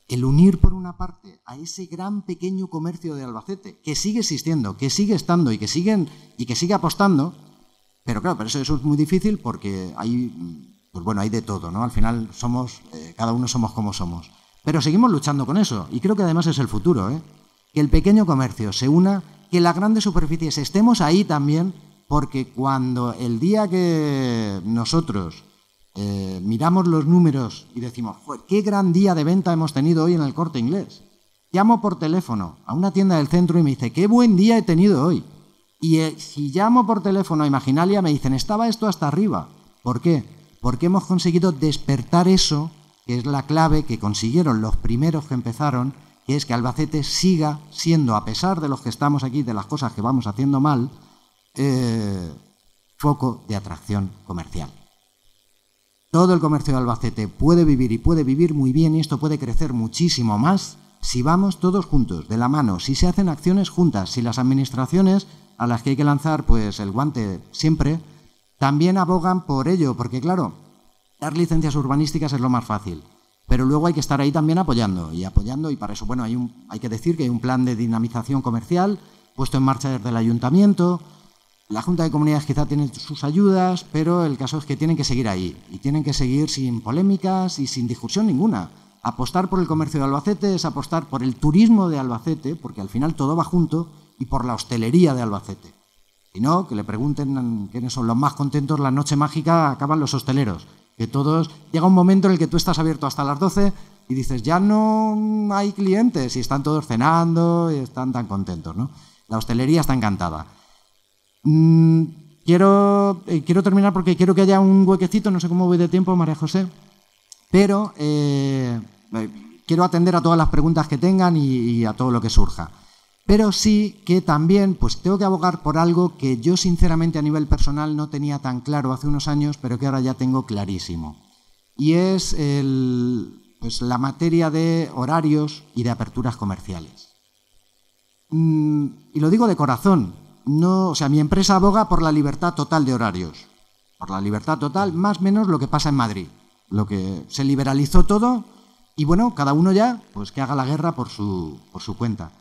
[SPEAKER 2] el unir por una parte a ese gran pequeño comercio de Albacete, que sigue existiendo, que sigue estando y que sigue apostando, pero claro, pero eso es muy difícil porque hay de todo, ¿no? Al final cada uno somos como somos. Pero seguimos luchando con eso, y creo que además es el futuro, ¿eh? Que el pequeño comercio se una, que las grandes superficies estemos ahí también, porque cuando el día que nosotros miramos los números y decimos, qué gran día de venta hemos tenido hoy en el Corte Inglés. Llamo por teléfono a una tienda del centro y me dice, qué buen día he tenido hoy. Y si llamo por teléfono a Imaginalia me dicen, estaba esto hasta arriba. ¿Por qué? Porque hemos conseguido despertar eso, que es la clave que consiguieron los primeros que empezaron, que es que Albacete siga siendo, a pesar de los que estamos aquí, de las cosas que vamos haciendo mal, foco de atracción comercial. Todo el comercio de Albacete puede vivir y puede vivir muy bien, y esto puede crecer muchísimo más si vamos todos juntos, de la mano, si se hacen acciones juntas, si las administraciones, a las que hay que lanzar pues el guante siempre, también abogan por ello, porque claro, dar licencias urbanísticas es lo más fácil, pero luego hay que estar ahí también apoyando, y para eso, bueno, hay que decir que hay un plan de dinamización comercial puesto en marcha desde el Ayuntamiento. La Junta de Comunidades quizá tiene sus ayudas, pero el caso es que tienen que seguir ahí, y tienen que seguir sin polémicas y sin discusión ninguna. Apostar por el comercio de Albacete es apostar por el turismo de Albacete, porque al final todo va junto, y por la hostelería de Albacete. Si no, que le pregunten quiénes son los más contentos, la noche mágica acaban los hosteleros, que todos, llega un momento en el que tú estás abierto hasta las 12 y dices, ya no hay clientes, y están todos cenando y están tan contentos, ¿no? La hostelería está encantada. Quiero terminar porque quiero que haya un huequecito, no sé cómo voy de tiempo, María José, pero quiero atender a todas las preguntas que tengan y a todo lo que surja. Pero sí que también pues tengo que abogar por algo que yo sinceramente a nivel personal no tenía tan claro hace unos años, pero que ahora ya tengo clarísimo. Y es la materia de horarios y de aperturas comerciales. Y lo digo de corazón. Mi empresa aboga por la libertad total de horarios, por la libertad total, más o menos lo que pasa en Madrid, lo que se liberalizó todo y bueno, cada uno ya pues que haga la guerra por su cuenta.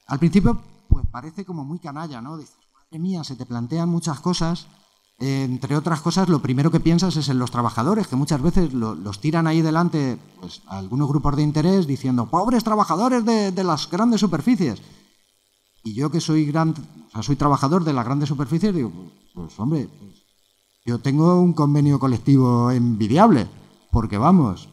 [SPEAKER 2] Al principio pues parece como muy canalla, ¿no? Dices, madre mía, se te plantean muchas cosas, entre otras cosas lo primero que piensas es en los trabajadores, que muchas veces los tiran ahí delante pues a algunos grupos de interés diciendo, pobres trabajadores de las grandes superficies. Y yo que soy trabajador de las grandes superficies, digo, pues hombre, yo tengo un convenio colectivo envidiable, porque vamos,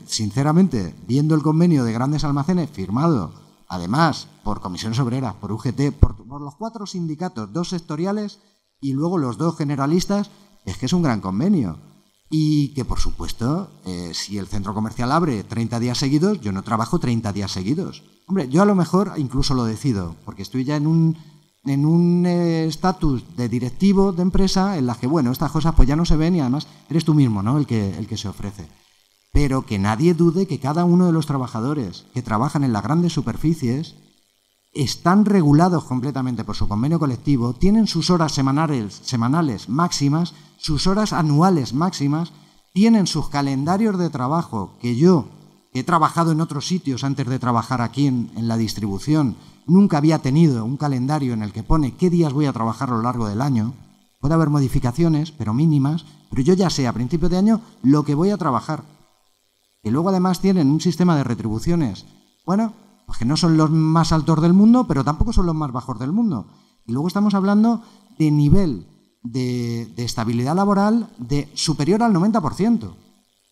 [SPEAKER 2] sinceramente, viendo el convenio de grandes almacenes firmado, además, por Comisiones Obreras, por UGT, por los 4 sindicatos, 2 sectoriales y luego los 2 generalistas, es que es un gran convenio. Y que, por supuesto, si el centro comercial abre 30 días seguidos, yo no trabajo 30 días seguidos. Hombre, yo a lo mejor incluso lo decido, porque estoy ya en un estatus de directivo de empresa en la que, bueno, estas cosas pues ya no se ven y además eres tú mismo, ¿no?, el que se ofrece. Pero que nadie dude que cada uno de los trabajadores que trabajan en las grandes superficies están regulados completamente por su convenio colectivo, tienen sus horas semanales máximas, sus horas anuales máximas, tienen sus calendarios de trabajo, que yo he trabajado en otros sitios antes de trabajar aquí en la distribución, nunca había tenido un calendario en el que pone qué días voy a trabajar a lo largo del año. Puede haber modificaciones, pero mínimas, pero yo ya sé a principio de año lo que voy a trabajar. Y luego además tienen un sistema de retribuciones, bueno, pues que no son los más altos del mundo, pero tampoco son los más bajos del mundo. Y luego estamos hablando de nivel de estabilidad laboral de superior al 90%.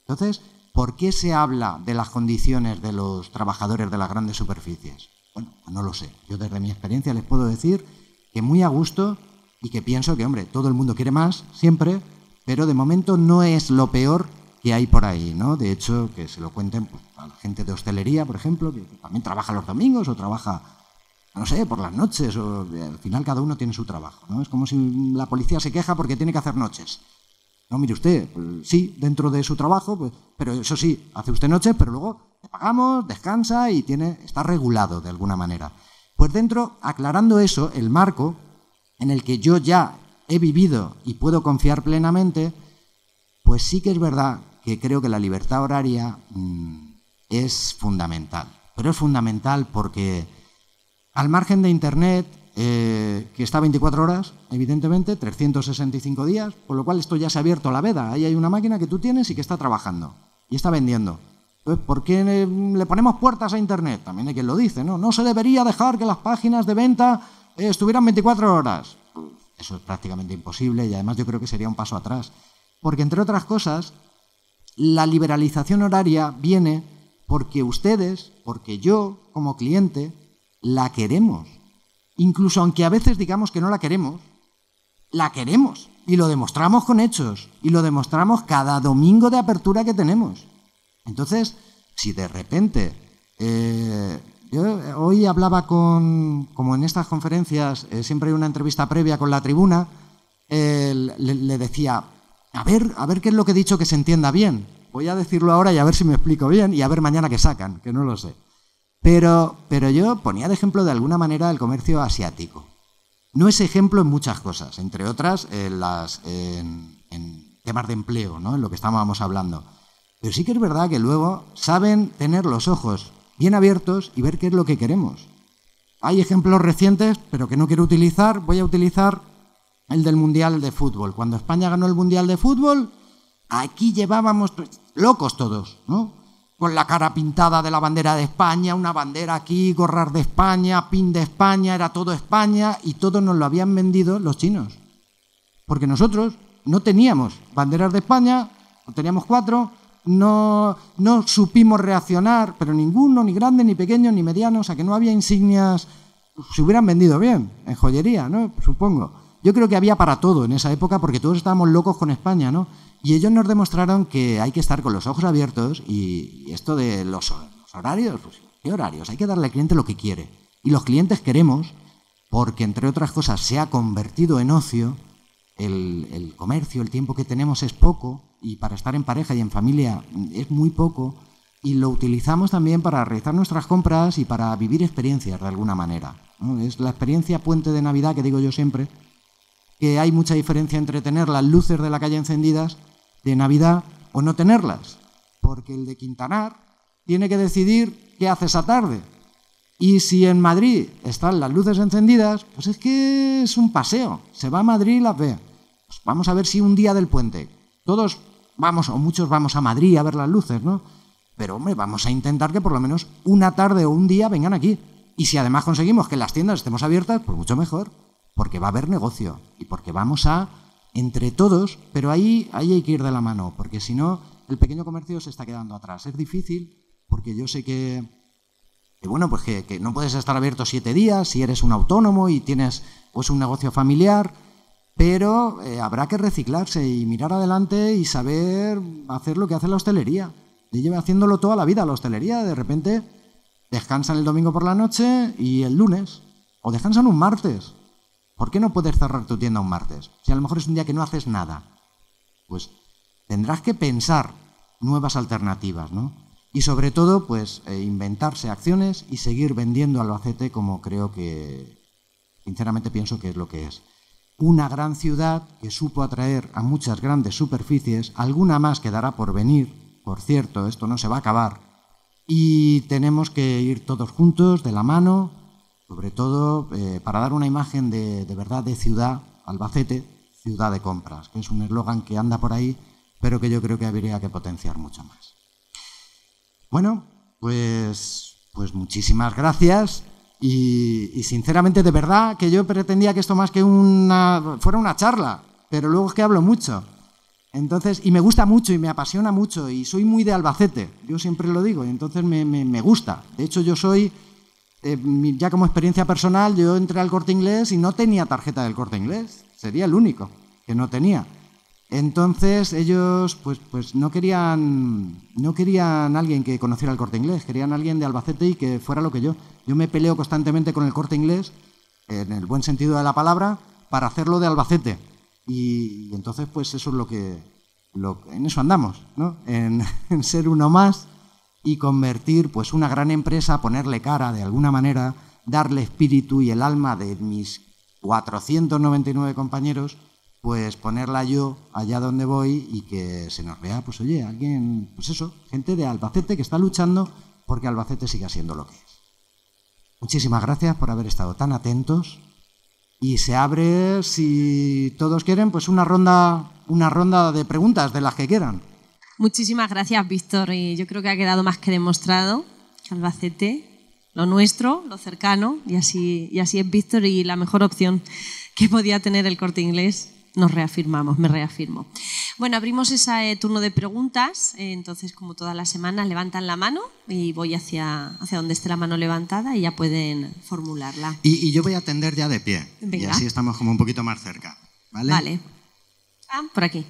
[SPEAKER 2] Entonces, ¿por qué se habla de las condiciones de los trabajadores de las grandes superficies? Bueno, pues no lo sé. Yo desde mi experiencia les puedo decir que muy a gusto y que pienso que, hombre, todo el mundo quiere más, siempre, pero de momento no es lo peor que hay por ahí, ¿no? De hecho, que se lo cuenten pues, a la gente de hostelería, por ejemplo, que también trabaja los domingos o trabaja, no sé, por las noches, o al final cada uno tiene su trabajo, ¿no? Es como si la policía se queja porque tiene que hacer noches. No, mire usted, pues, sí, dentro de su trabajo, pues, pero eso sí, hace usted noches, pero luego le pagamos, descansa y está regulado de alguna manera. Pues dentro, aclarando eso, el marco en el que yo ya he vivido y puedo confiar plenamente, pues sí que es verdad que creo que la libertad horaria es fundamental. Pero es fundamental porque al margen de Internet, que está 24 horas, evidentemente, 365 días, por lo cual esto ya se ha abierto a la veda. Ahí hay una máquina que tú tienes y que está trabajando y está vendiendo. Entonces, ¿por qué le ponemos puertas a Internet? También hay quien lo dice, ¿no? No se debería dejar que las páginas de venta estuvieran 24 horas. Eso es prácticamente imposible y además yo creo que sería un paso atrás. Porque, entre otras cosas, la liberalización horaria viene porque ustedes, porque yo, como cliente, la queremos. Incluso aunque a veces digamos que no la queremos y lo demostramos con hechos y lo demostramos cada domingo de apertura que tenemos. Entonces, si de repente, yo hoy hablaba como en estas conferencias, siempre hay una entrevista previa con la tribuna, le decía, a ver qué es lo que he dicho que se entienda bien. Voy a decirlo ahora y a ver si me explico bien y a ver mañana qué sacan, que no lo sé. Pero yo ponía de ejemplo de alguna manera el comercio asiático. No es ejemplo en muchas cosas, entre otras en temas de empleo, ¿no? En lo que estábamos hablando. Pero sí que es verdad que luego saben tener los ojos bien abiertos y ver qué es lo que queremos. Hay ejemplos recientes, pero que no quiero utilizar. Voy a utilizar el del Mundial de Fútbol. Cuando España ganó el Mundial de Fútbol, aquí llevábamos locos todos, ¿no? Con la cara pintada de la bandera de España, una bandera aquí, gorras de España, pin de España, era todo España y todo nos lo habían vendido los chinos. Porque nosotros no teníamos banderas de España, teníamos 4, no supimos reaccionar, pero ninguno, ni grande, ni pequeño, ni mediano, o sea que no había insignias, se hubieran vendido bien, en joyería, ¿no? Supongo. Yo creo que había para todo en esa época porque todos estábamos locos con España, ¿no? Y ellos nos demostraron que hay que estar con los ojos abiertos y esto de los horarios, pues, ¿qué horarios? Hay que darle al cliente lo que quiere. Y los clientes queremos porque, entre otras cosas, se ha convertido en ocio, el comercio, el tiempo que tenemos es poco y para estar en pareja y en familia es muy poco y lo utilizamos también para realizar nuestras compras y para vivir experiencias de alguna manera, ¿no? Es la experiencia puente de Navidad que digo yo siempre, que hay mucha diferencia entre tener las luces de la calle encendidas de Navidad o no tenerlas, porque el de Quintanar tiene que decidir qué hace esa tarde. Y si en Madrid están las luces encendidas, pues es que es un paseo. Se va a Madrid y las ve. Pues vamos a ver si un día del puente todos vamos, o muchos vamos a Madrid a ver las luces, ¿no? Pero, hombre, vamos a intentar que por lo menos una tarde o un día vengan aquí. Y si además conseguimos que las tiendas estemos abiertas, pues mucho mejor, porque va a haber negocio y porque vamos a, entre todos, pero ahí hay que ir de la mano, porque si no, el pequeño comercio se está quedando atrás. Es difícil, porque yo sé que bueno, pues que no puedes estar abierto 7 días si eres un autónomo y tienes pues un negocio familiar, pero habrá que reciclarse y mirar adelante y saber hacer lo que hace la hostelería. Yo llevo haciéndolo toda la vida la hostelería, de repente descansan el domingo por la noche y el lunes, o descansan un martes. ¿Por qué no puedes cerrar tu tienda un martes? Si a lo mejor es un día que no haces nada, pues tendrás que pensar nuevas alternativas, ¿no? Y sobre todo, pues inventarse acciones y seguir vendiendo Albacete como creo que, sinceramente pienso que es lo que es. Una gran ciudad que supo atraer a muchas grandes superficies, alguna más quedará por venir, por cierto, esto no se va a acabar, y tenemos que ir todos juntos, de la mano, sobre todo para dar una imagen de verdad de ciudad, Albacete, ciudad de compras, que es un eslogan que anda por ahí, pero que yo creo que habría que potenciar mucho más. Bueno, pues muchísimas gracias y sinceramente de verdad que yo pretendía que esto más que fuera una charla, pero luego es que hablo mucho. Entonces, y me gusta mucho y me apasiona mucho y soy muy de Albacete, yo siempre lo digo, y entonces me gusta. De hecho, yo soy, ya como experiencia personal, yo entré al Corte Inglés y no tenía tarjeta del Corte Inglés, sería el único que no tenía. Entonces ellos pues no querían alguien que conociera el Corte Inglés, querían alguien de Albacete y que fuera lo que yo. Yo me peleo constantemente con el Corte Inglés, en el buen sentido de la palabra, para hacerlo de Albacete. Y entonces pues eso es en eso andamos, ¿no? En ser uno más y convertir pues una gran empresa, ponerle cara de alguna manera, darle espíritu y el alma de mis 499 compañeros, pues ponerla yo allá donde voy y que se nos vea, pues oye, alguien, pues eso, gente de Albacete que está luchando porque Albacete siga siendo lo que es. Muchísimas gracias por haber estado tan atentos y se abre, si todos quieren, pues una ronda de preguntas de las que quieran.
[SPEAKER 1] Muchísimas gracias, Víctor, y yo creo que ha quedado más que demostrado que Albacete, lo nuestro, lo cercano, y así es, Víctor, y la mejor opción que podía tener el Corte Inglés. Me reafirmo. Bueno, abrimos ese turno de preguntas. Entonces, como todas las semanas, levantan la mano y voy hacia donde esté la mano levantada y ya pueden formularla.
[SPEAKER 2] Y yo voy a atender ya de pie.
[SPEAKER 1] Venga.
[SPEAKER 2] Y así estamos como un poquito más cerca. ¿Vale?
[SPEAKER 1] Vale. Por aquí.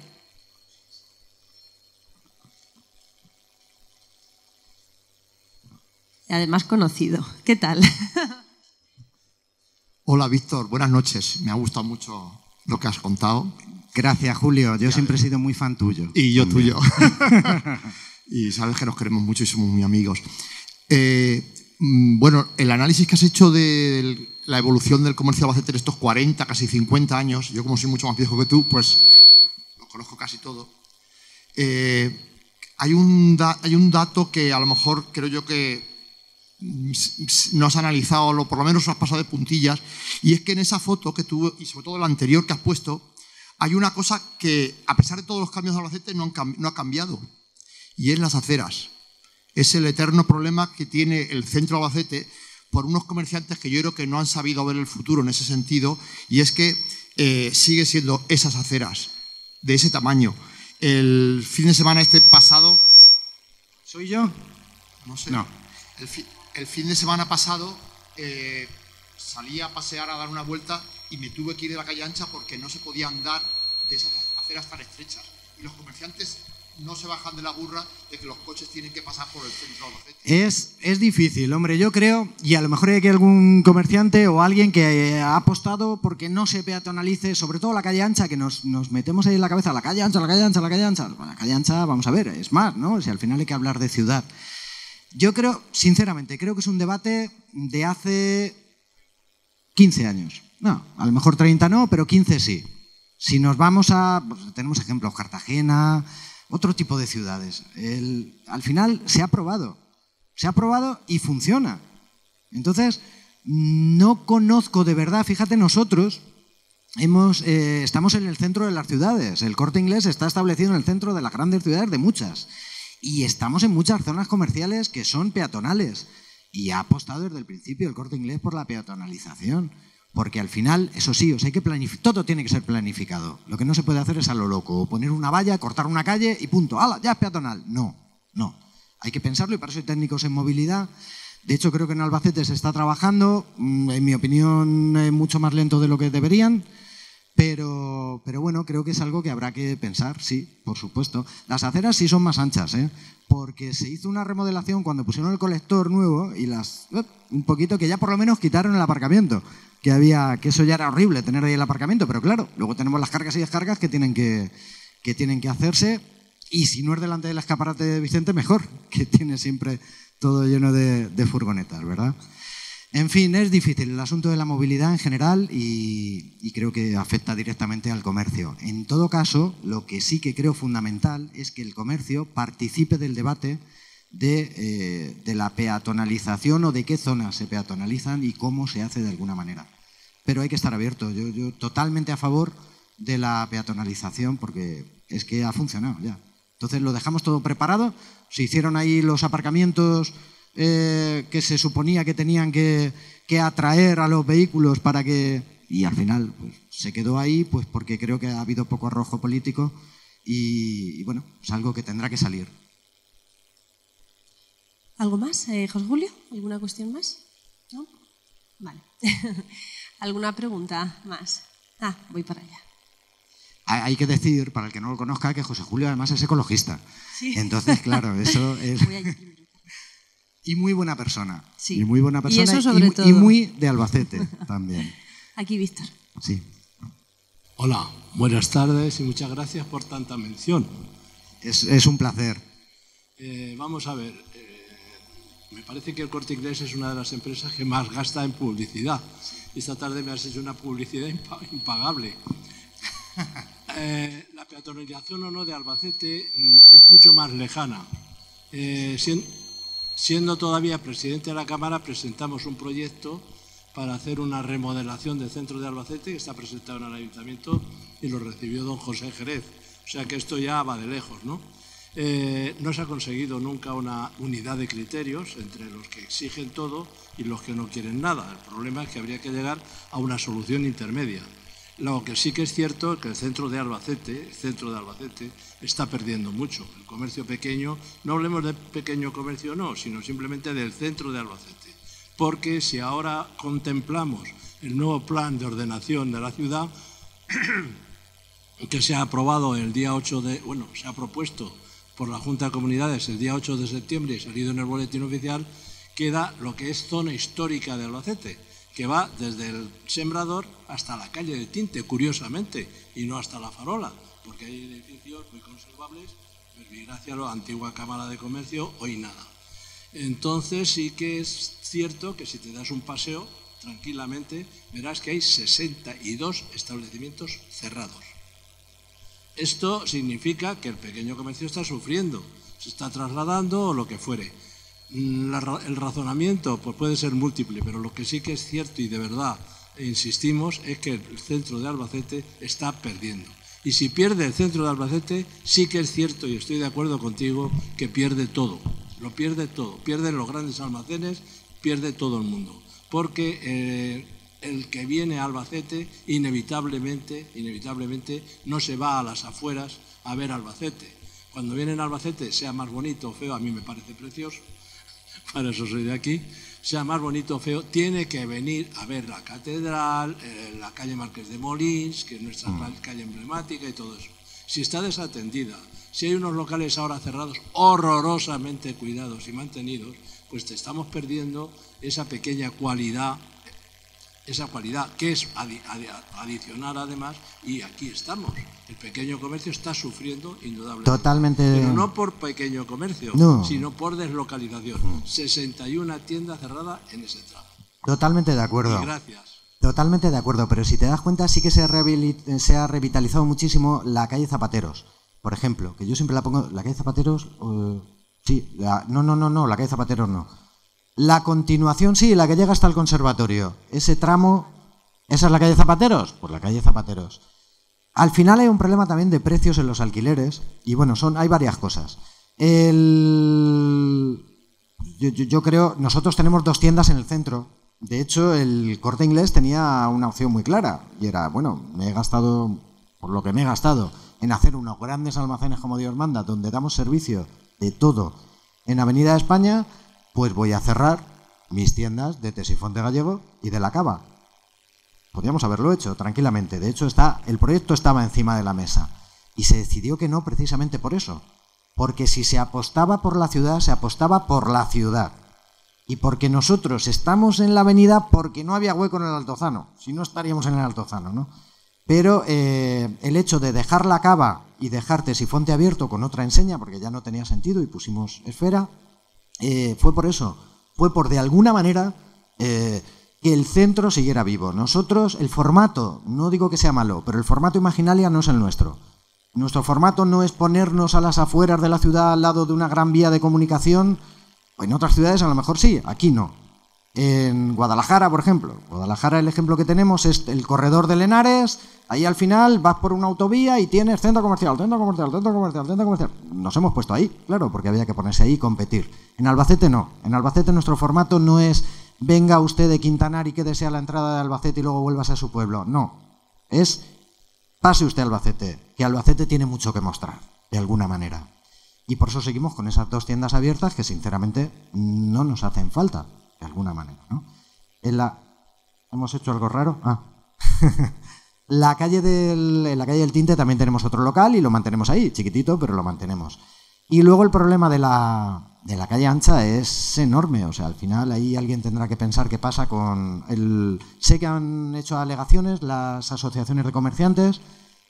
[SPEAKER 1] Y además conocido. ¿Qué tal?
[SPEAKER 3] Hola, Víctor. Buenas noches. Me ha gustado mucho lo que has contado.
[SPEAKER 2] Gracias, Julio. Yo siempre he sido muy fan tuyo.
[SPEAKER 3] Y yo tuyo. Y sabes que nos queremos mucho y somos muy amigos. Bueno, el análisis que has hecho de la evolución del comercio de Albacete en estos 40, casi 50 años, yo como soy mucho más viejo que tú, pues lo conozco casi todo. Hay un dato que a lo mejor creo yo que no has analizado, o por lo menos lo has pasado de puntillas, y es que en esa foto que tú, y sobre todo la anterior que has puesto, hay una cosa que, a pesar de todos los cambios de Albacete, no ha cambiado, y es las aceras. Es el eterno problema que tiene el centro de Albacete por unos comerciantes que yo creo que no han sabido ver el futuro en ese sentido, y es que sigue siendo esas aceras, de ese tamaño. El fin de semana pasado...
[SPEAKER 2] ¿Soy yo?
[SPEAKER 3] No sé.
[SPEAKER 2] No.
[SPEAKER 3] El fin de semana pasado salí a pasear, a dar una vuelta y me tuve que ir de la calle ancha porque no se podía andar de esas aceras tan estrechas. Y los comerciantes no se bajan de la burra de que los coches tienen que pasar por el centro de Albacete.
[SPEAKER 2] Es difícil, hombre, yo creo, y a lo mejor hay aquí algún comerciante o alguien que ha apostado porque no se peatonalice, sobre todo la calle ancha, que nos metemos ahí en la cabeza, la calle ancha, la calle ancha, la calle ancha. Bueno, la calle ancha, vamos a ver, es más, ¿no? Si al final hay que hablar de ciudad. Yo creo, sinceramente, creo que es un debate de hace 15 años. No, a lo mejor 30 no, pero 15 sí. Si nos vamos pues tenemos ejemplos, Cartagena, otro tipo de ciudades. Al final se ha probado y funciona. Entonces, no conozco de verdad, fíjate, nosotros estamos en el centro de las ciudades. El Corte Inglés está establecido en el centro de las grandes ciudades, de muchas. Y estamos en muchas zonas comerciales que son peatonales. Y ha apostado desde el principio el Corte Inglés por la peatonalización. Porque al final, eso sí, hay que todo tiene que ser planificado. Lo que no se puede hacer es a lo loco. O poner una valla, cortar una calle y punto. ¡Hala! Ya es peatonal. No. Hay que pensarlo y para eso hay técnicos en movilidad. De hecho, creo que en Albacete se está trabajando, en mi opinión, mucho más lento de lo que deberían. Pero bueno, creo que es algo que habrá que pensar, sí, por supuesto. Las aceras sí son más anchas, porque se hizo una remodelación cuando pusieron el colector nuevo y un poquito que ya por lo menos quitaron el aparcamiento, que eso ya era horrible tener ahí el aparcamiento, pero claro, luego tenemos las cargas y descargas que tienen que hacerse, y si no es delante del escaparate de Vicente, mejor, que tiene siempre todo lleno de furgonetas, ¿verdad? En fin, es difícil el asunto de la movilidad en general y creo que afecta directamente al comercio. En todo caso, lo que sí que creo fundamental es que el comercio participe del debate de la peatonalización o de qué zonas se peatonalizan y cómo se hace de alguna manera. Pero hay que estar abierto. Yo totalmente a favor de la peatonalización porque es que ha funcionado ya. Entonces lo dejamos todo preparado. Se hicieron ahí los aparcamientos que se suponía que tenían que atraer a los vehículos y al final pues, se quedó ahí pues porque creo que ha habido poco arrojo político y bueno, es algo que tendrá que salir.
[SPEAKER 1] ¿Algo más, José Julio? ¿Alguna cuestión más? ¿No? Vale. ¿Alguna pregunta más? Voy para allá.
[SPEAKER 2] Hay que decir, para el que no lo conozca, que José Julio además es ecologista.
[SPEAKER 1] Sí.
[SPEAKER 2] Entonces, claro, eso es...
[SPEAKER 1] Voy allí primero.
[SPEAKER 2] Y muy buena persona.
[SPEAKER 1] Sí.
[SPEAKER 2] Y muy buena persona.
[SPEAKER 1] Y eso sobre todo.
[SPEAKER 2] Y muy de Albacete también.
[SPEAKER 1] Aquí, Víctor.
[SPEAKER 2] Sí.
[SPEAKER 4] Hola, buenas tardes y muchas gracias por tanta mención.
[SPEAKER 2] Es un placer.
[SPEAKER 4] Vamos a ver, me parece que el Corte Inglés es una de las empresas que más gasta en publicidad. Esta tarde me has hecho una publicidad impagable. La peatonalización o no de Albacete es mucho más lejana. Siendo todavía presidente de la Cámara, presentamos un proyecto para hacer una remodelación del centro de Albacete, que está presentado en el Ayuntamiento y lo recibió don José Jerez. O sea que esto ya va de lejos, ¿no? No se ha conseguido nunca una unidad de criterios entre los que exigen todo y los que no quieren nada. El problema es que habría que llegar a una solución intermedia. Lo que sí que es cierto es que el centro de Albacete está perdiendo mucho. El comercio pequeño, no hablemos de pequeño comercio, no, sino simplemente del centro de Albacete. Porque si ahora contemplamos el nuevo plan de ordenación de la ciudad, que se ha aprobado el día 8 de... Bueno, se ha propuesto por la Junta de Comunidades el día 8 de septiembre y salido en el boletín oficial, queda lo que es zona histórica de Albacete, que va desde el Sembrador hasta la calle de Tinte, curiosamente, y no hasta la Farola, porque hay edificios muy conservables, gracias a la antigua Cámara de Comercio, hoy nada. Entonces sí que es cierto que si te das un paseo, tranquilamente, verás que hay 62 establecimientos cerrados. Esto significa que el pequeño comercio está sufriendo, se está trasladando o lo que fuere. El razonamiento pues puede ser múltiple, pero lo que sí que es cierto y de verdad insistimos es que el centro de Albacete está perdiendo. Y si pierde el centro de Albacete, sí que es cierto, y estoy de acuerdo contigo, que pierde todo. Lo pierde todo. Pierden los grandes almacenes, pierde todo el mundo. Porque el que viene a Albacete inevitablemente no se va a las afueras a ver Albacete. Cuando viene a Albacete, sea más bonito o feo, a mí me parece precioso, para eso soy de aquí, sea más bonito o feo, tiene que venir a ver la catedral, la calle Marqués de Molins, que es nuestra calle emblemática y todo eso. Si está desatendida, si hay unos locales ahora cerrados, horrorosamente cuidados y mantenidos, pues te estamos perdiendo esa pequeña cualidad, que es adicional además, y aquí estamos. El pequeño comercio está sufriendo indudablemente.
[SPEAKER 2] Totalmente.
[SPEAKER 4] Pero no por pequeño comercio,
[SPEAKER 2] no,
[SPEAKER 4] sino por deslocalización. 61 tiendas cerradas en ese tramo.
[SPEAKER 2] Totalmente de acuerdo.
[SPEAKER 4] Y gracias.
[SPEAKER 2] Totalmente de acuerdo, pero si te das cuenta sí que se ha revitalizado muchísimo la calle Zapateros, por ejemplo, que yo siempre la pongo, la calle Zapateros, no, la calle Zapateros no. La continuación sí, la que llega hasta el conservatorio, ese tramo, ¿esa es la calle Zapateros? Pues la calle Zapateros. Al final hay un problema también de precios en los alquileres y bueno, hay varias cosas. Yo creo, nosotros tenemos 2 tiendas en el centro. De hecho, el Corte Inglés tenía una opción muy clara y era, bueno, me he gastado, por lo que me he gastado, en hacer unos grandes almacenes como Dios manda, donde damos servicio de todo en Avenida de España, pues voy a cerrar mis tiendas de Tesifonte Gallego y de La Cava. Podríamos haberlo hecho tranquilamente. De hecho, el proyecto estaba encima de la mesa y se decidió que no precisamente por eso. Porque si se apostaba por la ciudad, se apostaba por la ciudad. Y porque nosotros estamos en la avenida porque no había hueco en el Altozano. Si no, estaríamos en el Altozano, ¿no? Pero el hecho de dejar La Cava y dejar Tesifonte abierto con otra enseña, porque ya no tenía sentido y pusimos Esfera, fue por eso. Fue por, de alguna manera, que el centro siguiera vivo. Nosotros, el formato, no digo que sea malo, pero el formato Imaginalia no es el nuestro. Nuestro formato no es ponernos a las afueras de la ciudad al lado de una gran vía de comunicación. En otras ciudades a lo mejor sí, aquí no. En Guadalajara, por ejemplo. Guadalajara, el ejemplo que tenemos es el corredor de Lenares. Ahí al final vas por una autovía y tienes centro comercial. Nos hemos puesto ahí, claro, porque había que ponerse ahí y competir. En Albacete no. En Albacete nuestro formato no es venga usted de Quintanar y quédese a la entrada de Albacete y luego vuelvas a su pueblo. No. Es pase usted a Albacete, que Albacete tiene mucho que mostrar, de alguna manera. Y por eso seguimos con esas 2 tiendas abiertas que, sinceramente, no nos hacen falta, de alguna manera, ¿no? ¿Hemos hecho algo raro? En la calle del Tinte también tenemos otro local y lo mantenemos ahí, chiquitito, pero lo mantenemos. Y luego el problema de la calle ancha es enorme. O sea, al final ahí alguien tendrá que pensar qué pasa con el... Sé que han hecho alegaciones las asociaciones de comerciantes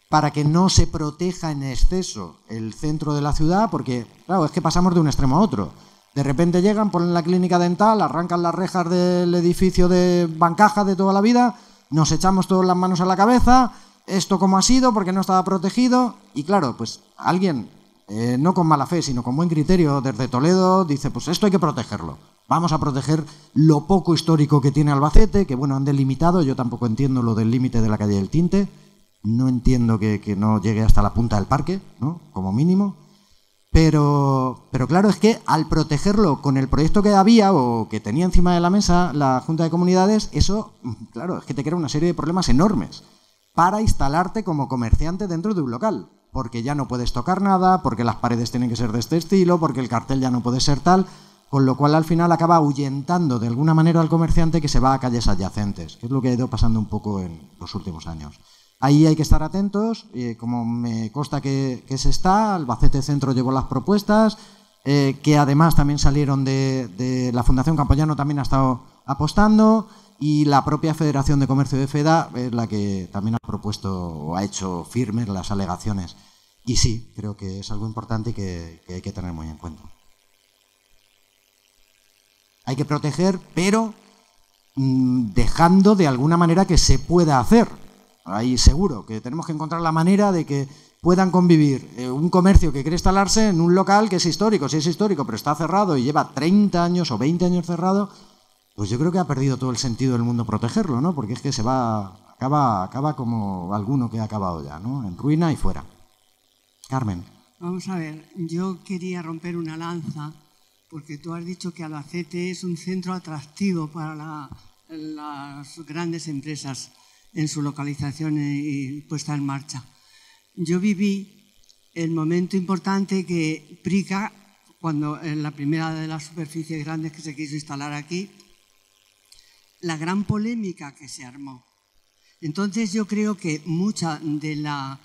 [SPEAKER 2] para que no se proteja en exceso el centro de la ciudad, porque, claro, es que pasamos de un extremo a otro. De repente llegan, ponen la clínica dental, arrancan las rejas del edificio de Bancaja de toda la vida, nos echamos todas las manos a la cabeza, esto cómo ha sido, porque no estaba protegido, y claro, pues alguien, no con mala fe, sino con buen criterio, desde Toledo, dice, pues esto hay que protegerlo. Vamos a proteger lo poco histórico que tiene Albacete, que bueno, han delimitado, yo tampoco entiendo lo del límite de la calle del Tinte, no entiendo que no llegue hasta la punta del parque, ¿no? Como mínimo. Pero claro, es que al protegerlo con el proyecto que había o que tenía encima de la mesa la Junta de Comunidades, eso, claro, es que te crea una serie de problemas enormes para instalarte como comerciante dentro de un local, porque ya no puedes tocar nada, porque las paredes tienen que ser de este estilo, porque el cartel ya no puede ser tal, con lo cual al final acaba ahuyentando de alguna manera al comerciante que se va a calles adyacentes, que es lo que ha ido pasando un poco en los últimos años. Ahí hay que estar atentos, como me consta que se está, Albacete Centro llevó las propuestas, que además también salieron de la Fundación Campoyano, también ha estado apostando, y la propia Federación de Comercio de FEDA es la que también ha propuesto o ha hecho firmes las alegaciones. Y sí, creo que es algo importante y que hay que tener muy en cuenta. Hay que proteger, pero dejando de alguna manera que se pueda hacer. Ahí seguro que tenemos que encontrar la manera de que puedan convivir un comercio que quiere instalarse en un local que es histórico, si es histórico, pero está cerrado y lleva 30 años o 20 años cerrado, pues yo creo que ha perdido todo el sentido del mundo protegerlo, ¿no? Porque es que acaba como alguno que ha acabado ya, ¿no? En ruina y fuera. Carmen.
[SPEAKER 5] Vamos a ver, yo quería romper una lanza, porque tú has dicho que Albacete es un centro atractivo para las grandes empresas en su localización y puesta en marcha. Yo viví el momento importante que Prica, cuando en la primera de las superficies grandes que se quiso instalar aquí, la gran polémica que se armó. Entonces yo creo que mucha de la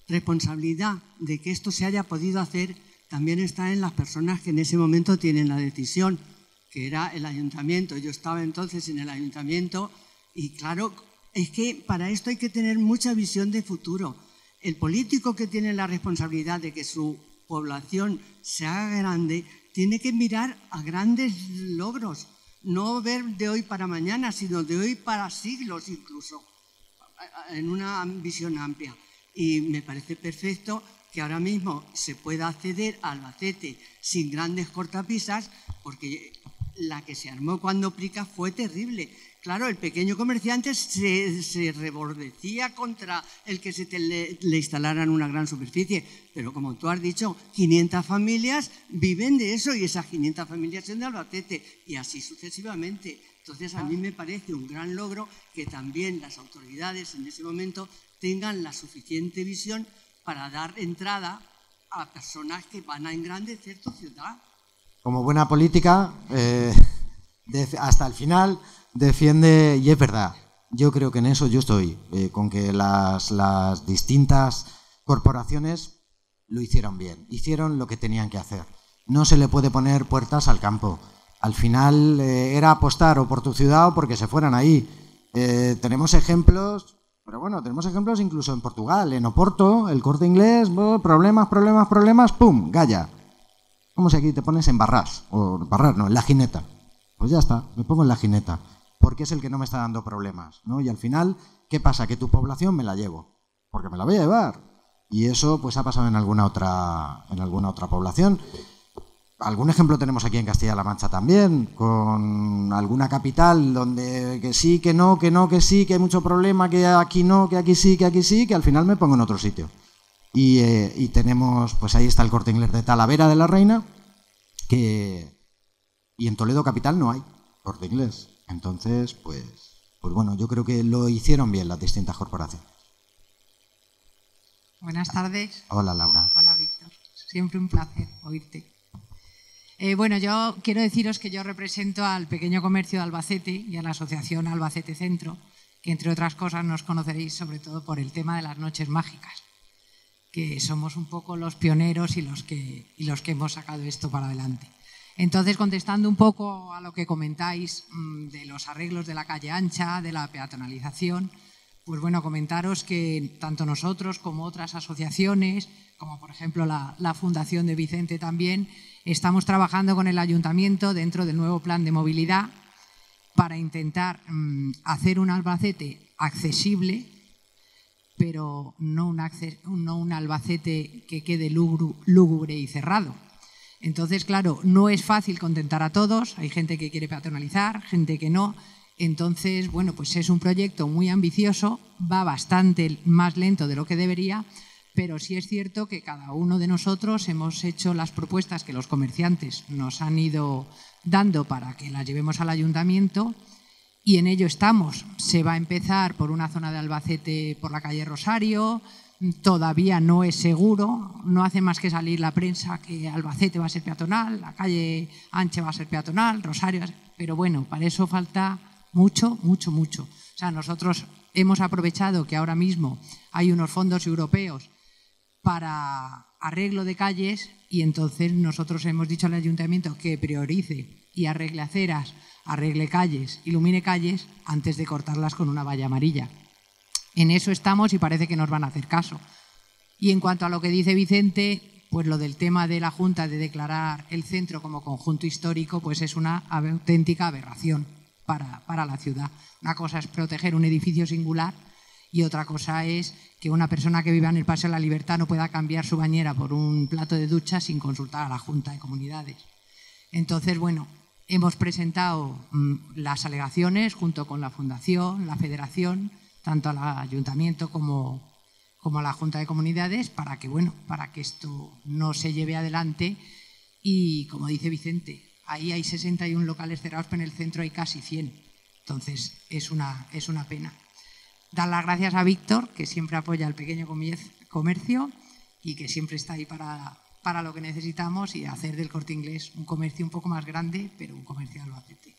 [SPEAKER 5] responsabilidad de que esto se haya podido hacer también está en las personas que en ese momento tienen la decisión, que era el ayuntamiento. Yo estaba entonces en el ayuntamiento y claro, es que para esto hay que tener mucha visión de futuro. El político que tiene la responsabilidad de que su población se haga grande tiene que mirar a grandes logros, no ver de hoy para mañana, sino de hoy para siglos incluso, en una visión amplia. Y me parece perfecto que ahora mismo se pueda acceder a Albacete sin grandes cortapisas, porque la que se armó cuando Prica fue terrible. Claro, el pequeño comerciante se rebordecía contra el que le instalaran una gran superficie, pero como tú has dicho, 500 familias viven de eso y esas 500 familias son de Albacete y así sucesivamente. Entonces a mí me parece un gran logro que también las autoridades en ese momento tengan la suficiente visión para dar entrada a personas que van a engrandecer tu ciudad.
[SPEAKER 2] Como buena política, hasta el final defiende, y es verdad, yo creo que en eso yo estoy, con que las distintas corporaciones lo hicieron bien, hicieron lo que tenían que hacer. No se le puede poner puertas al campo. Al final era apostar o por tu ciudad o porque se fueran ahí. Tenemos ejemplos, pero bueno, tenemos ejemplos incluso en Portugal, en Oporto, el Corte Inglés, problemas, ¡pum!, Gaya. Como si aquí te pones en Barrás, o Barrás no, en La Gineta. Pues ya está, me pongo en La Gineta, porque es el que no me está dando problemas, ¿no? Y al final, ¿qué pasa? Que tu población me la llevo, porque me la voy a llevar. Y eso pues ha pasado en alguna otra población. Algún ejemplo tenemos aquí en Castilla-La Mancha también, con alguna capital donde que sí, que no, que sí, que hay mucho problema, que aquí no, que aquí sí, que al final me pongo en otro sitio. Y tenemos, pues ahí está el Corte Inglés de Talavera de la Reina, y en Toledo capital no hay Corte Inglés. Entonces, pues bueno, yo creo que lo hicieron bien las distintas corporaciones.
[SPEAKER 6] Buenas tardes.
[SPEAKER 2] Hola, Laura.
[SPEAKER 6] Hola, Víctor. Siempre un placer oírte. Bueno, yo quiero deciros que yo represento al pequeño comercio de Albacete y a la asociación Albacete Centro, que entre otras cosas nos conoceréis sobre todo por el tema de las noches mágicas, que somos un poco los pioneros y los que hemos sacado esto para adelante. Entonces, contestando un poco a lo que comentáis de los arreglos de la calle ancha, de la peatonalización, pues bueno, comentaros que tanto nosotros como otras asociaciones, como por ejemplo la Fundación de Vicente también, estamos trabajando con el Ayuntamiento dentro del nuevo plan de movilidad para intentar hacer un Albacete accesible, pero no un Albacete que quede lúgubre y cerrado. Entonces, claro, no es fácil contentar a todos, hay gente que quiere peatonalizar, gente que no. Entonces, bueno, pues es un proyecto muy ambicioso, va bastante más lento de lo que debería, pero sí es cierto que cada uno de nosotros hemos hecho las propuestas que los comerciantes nos han ido dando para que las llevemos al ayuntamiento y en ello estamos. Se va a empezar por una zona de Albacete por la calle Rosario, todavía no es seguro, no hace más que salir la prensa que Albacete va a ser peatonal, la calle Ancha va a ser peatonal, Rosario, pero bueno, para eso falta mucho. O sea, nosotros hemos aprovechado que ahora mismo hay unos fondos europeos para arreglo de calles y entonces nosotros hemos dicho al ayuntamiento que priorice y arregle aceras, arregle calles, ilumine calles antes de cortarlas con una valla amarilla. En eso estamos y parece que nos van a hacer caso. Y en cuanto a lo que dice Vicente, pues lo del tema de la Junta de declarar el centro como conjunto histórico, pues es una auténtica aberración para la ciudad. Una cosa es proteger un edificio singular y otra cosa es que una persona que viva en el Paseo de la Libertad no pueda cambiar su bañera por un plato de ducha sin consultar a la Junta de Comunidades. Entonces, bueno, hemos presentado las alegaciones junto con la Fundación, la Federación, tanto al Ayuntamiento como a la Junta de Comunidades para que esto no se lleve adelante y, como dice Vicente, ahí hay 61 locales cerrados, pero en el centro hay casi 100. Entonces, es una pena. Dar las gracias a Víctor, que siempre apoya al pequeño comercio y que siempre está ahí para lo que necesitamos y hacer del Corte Inglés un comercio un poco más grande, pero un comercio Albacete.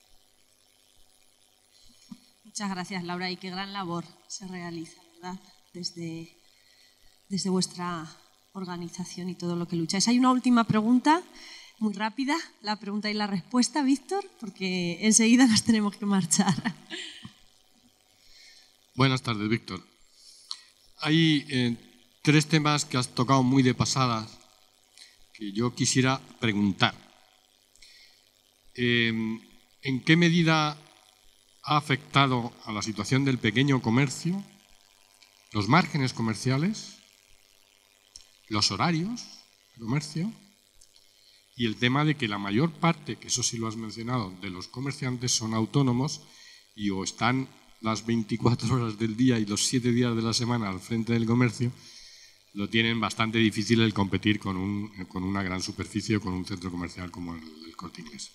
[SPEAKER 1] Muchas gracias, Laura, y qué gran labor se realiza, ¿verdad?, desde vuestra organización y todo lo que lucháis. Hay una última pregunta, muy rápida, la pregunta y la respuesta, Víctor, porque enseguida nos tenemos que marchar.
[SPEAKER 7] Buenas tardes, Víctor. Hay 3 temas que has tocado muy de pasada que yo quisiera preguntar. ¿En qué medida ha afectado a la situación del pequeño comercio los márgenes comerciales, los horarios de comercio y el tema de que la mayor parte, que eso sí lo has mencionado, de los comerciantes son autónomos y o están las 24 horas del día y los 7 días de la semana al frente del comercio, lo tienen bastante difícil el competir con una gran superficie o con un centro comercial como el Corte Inglés?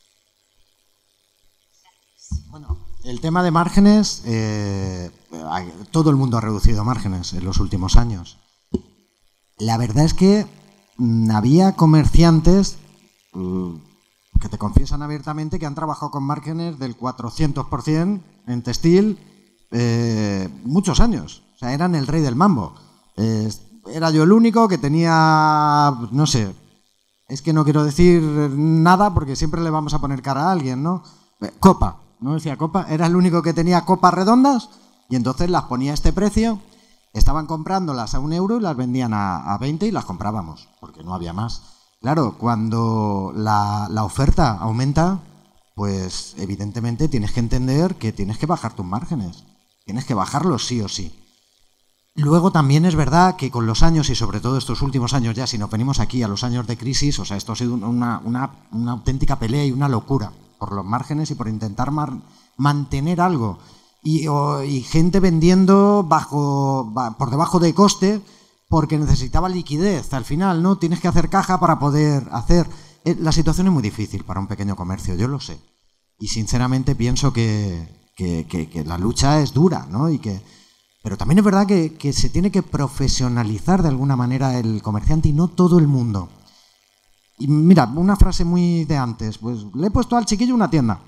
[SPEAKER 2] Bueno, el tema de márgenes, todo el mundo ha reducido márgenes en los últimos años. La verdad es que había comerciantes que te confiesan abiertamente que han trabajado con márgenes del 400% en textil muchos años. O sea, eran el rey del mambo. Era yo el único que tenía, no sé, es que no quiero decir nada porque siempre le vamos a poner cara a alguien, ¿no? Copa, no decía copa, era el único que tenía copas redondas y entonces las ponía a este precio, estaban comprándolas a 1 euro y las vendían a 20 y las comprábamos, porque no había más. Claro, cuando la oferta aumenta, pues evidentemente tienes que entender que tienes que bajar tus márgenes, tienes que bajarlos sí o sí. Luego también es verdad que con los años y sobre todo estos últimos años ya, si nos venimos aquí a los años de crisis, o sea, esto ha sido una auténtica pelea y una locura por los márgenes y por intentar mantener algo. Y gente vendiendo por debajo de coste porque necesitaba liquidez al final, ¿no? Tienes que hacer caja para poder hacer... La situación es muy difícil para un pequeño comercio, yo lo sé. Y sinceramente pienso que la lucha es dura, ¿no? Y que Pero también es verdad que se tiene que profesionalizar de alguna manera el comerciante y no todo el mundo. Y mira, una frase muy de antes, pues le he puesto al chiquillo una tienda.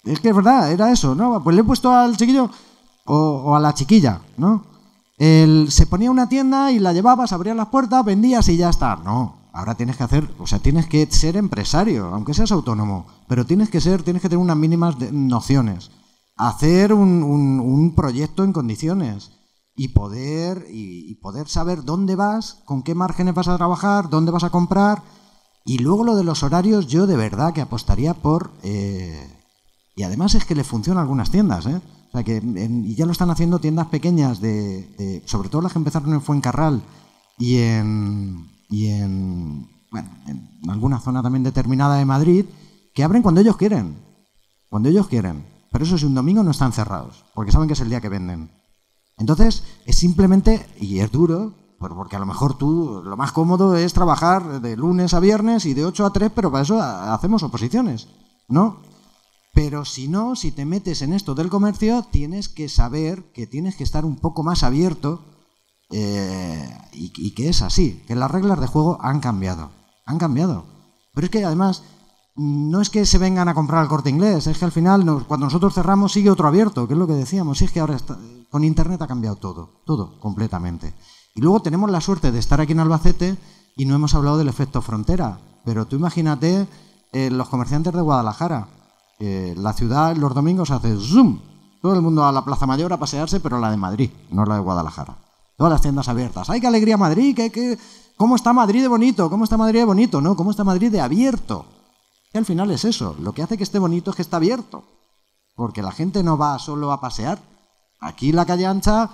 [SPEAKER 2] Es que es verdad, era eso, ¿no? Pues le he puesto al chiquillo o a la chiquilla, ¿no? Se ponía una tienda y la llevabas, abrías las puertas, vendías y ya está. No, ahora tienes que ser empresario, aunque seas autónomo, pero tienes que tener unas mínimas nociones. Hacer un proyecto en condiciones y poder saber dónde vas, con qué márgenes vas a trabajar, dónde vas a comprar. Y luego lo de los horarios, yo de verdad que apostaría por... y además es que le funciona a algunas tiendas, ¿eh? O sea que y ya lo están haciendo tiendas pequeñas, sobre todo las que empezaron en Fuencarral y en alguna zona también determinada de Madrid, que abren cuando ellos quieren. Cuando ellos quieren. Pero eso si un domingo no están cerrados, porque saben que es el día que venden. Entonces, es simplemente, y es duro, porque a lo mejor tú, lo más cómodo es trabajar de lunes a viernes y de 8 a 3, pero para eso hacemos oposiciones, ¿no? Pero si no, si te metes en esto del comercio, tienes que saber que tienes que estar un poco más abierto y que es así, que las reglas de juego han cambiado. Pero es que además... No es que se vengan a comprar al Corte Inglés, es que al final, cuando nosotros cerramos, sigue otro abierto, que es lo que decíamos. Es que ahora con Internet ha cambiado todo completamente. Y luego tenemos la suerte de estar aquí en Albacete y no hemos hablado del efecto frontera. Pero tú imagínate los comerciantes de Guadalajara. La ciudad los domingos hace zoom. Todo el mundo a la Plaza Mayor a pasearse, pero la de Madrid, no la de Guadalajara. Todas las tiendas abiertas. ¡Ay, qué alegría Madrid! ¿Cómo está Madrid de bonito? ¿Cómo está Madrid de bonito? No, ¿cómo está Madrid de abierto? Y al final es eso, lo que hace que esté bonito es que está abierto, porque la gente no va solo a pasear. Aquí la calle ancha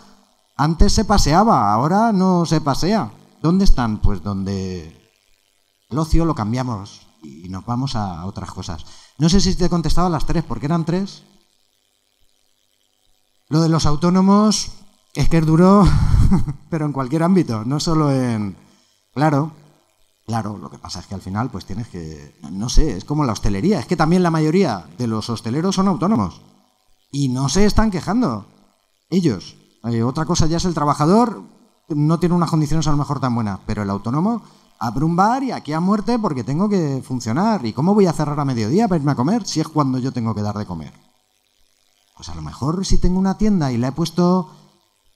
[SPEAKER 2] antes se paseaba, ahora no se pasea. ¿Dónde están? Pues donde el ocio lo cambiamos y nos vamos a otras cosas. No sé si te he contestado a las 3, porque eran 3. Lo de los autónomos es que es duro, pero en cualquier ámbito, no solo en... Claro, lo que pasa es que al final pues tienes que, no sé, es como la hostelería, es que también la mayoría de los hosteleros son autónomos y no se están quejando ellos. Otra cosa ya es el trabajador, no tiene unas condiciones a lo mejor tan buenas, pero el autónomo abre un bar y aquí a muerte porque tengo que funcionar. ¿Y cómo voy a cerrar a mediodía para irme a comer si es cuando yo tengo que dar de comer? Pues a lo mejor si tengo una tienda y la he puesto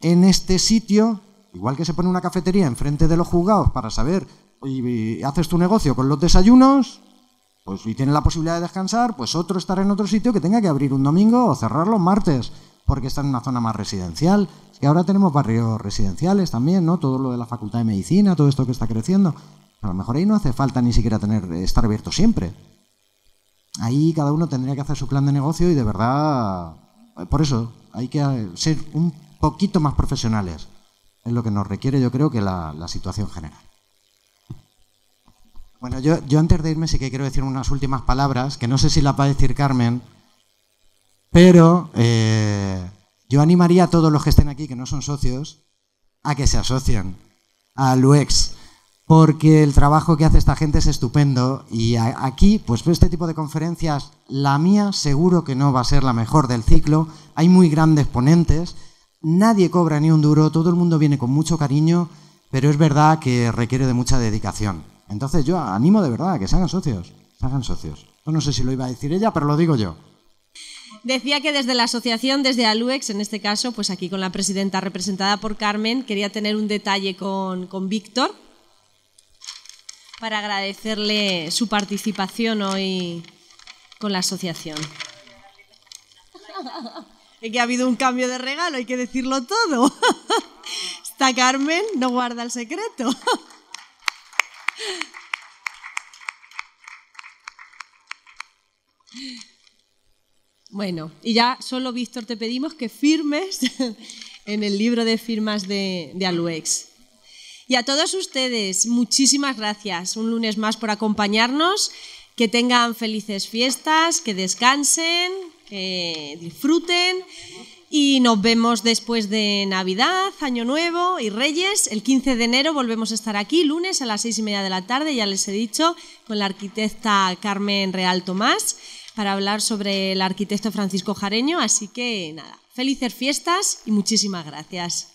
[SPEAKER 2] en este sitio, igual que se pone una cafetería enfrente de los juzgados para saber... y haces tu negocio con los desayunos, pues y tienes la posibilidad de descansar, pues otro estará en otro sitio que tenga que abrir un domingo o cerrar los martes, porque está en una zona más residencial. Es que ahora tenemos barrios residenciales también, ¿no? Todo lo de la Facultad de Medicina, todo esto que está creciendo. A lo mejor ahí no hace falta ni siquiera estar abierto siempre. Ahí cada uno tendría que hacer su plan de negocio y de verdad, por eso hay que ser un poquito más profesionales. Es lo que nos requiere, yo creo, que la situación general. Bueno, yo antes de irme sí que quiero decir unas últimas palabras, que no sé si las va a decir Carmen, pero yo animaría a todos los que estén aquí, que no son socios, a que se asocien a Aluex, porque el trabajo que hace esta gente es estupendo y aquí, pues este tipo de conferencias, la mía seguro que no va a ser la mejor del ciclo, hay muy grandes ponentes, nadie cobra ni un duro, todo el mundo viene con mucho cariño, pero es verdad que requiere de mucha dedicación. Entonces yo animo de verdad a que se hagan socios, Yo no sé si lo iba a decir ella, pero lo digo yo.
[SPEAKER 1] Decía que desde la asociación, desde Aluex, en este caso, pues aquí con la presidenta representada por Carmen, quería tener un detalle con Víctor para agradecerle su participación hoy con la asociación. Es que ha habido un cambio de regalo, hay que decirlo todo. Esta Carmen no guarda el secreto. Bueno, y ya solo, Víctor, te pedimos que firmes en el libro de firmas de Aluex. Y a todos ustedes, muchísimas gracias un lunes más por acompañarnos, que tengan felices fiestas, que descansen, que disfruten y nos vemos después de Navidad, Año Nuevo y Reyes. El 15 de enero volvemos a estar aquí, lunes a las 6:30 de la tarde, ya les he dicho, con la arquitecta Carmen Real Tomás, para hablar sobre el arquitecto Francisco Jareño. Así que nada, Felices fiestas y muchísimas gracias.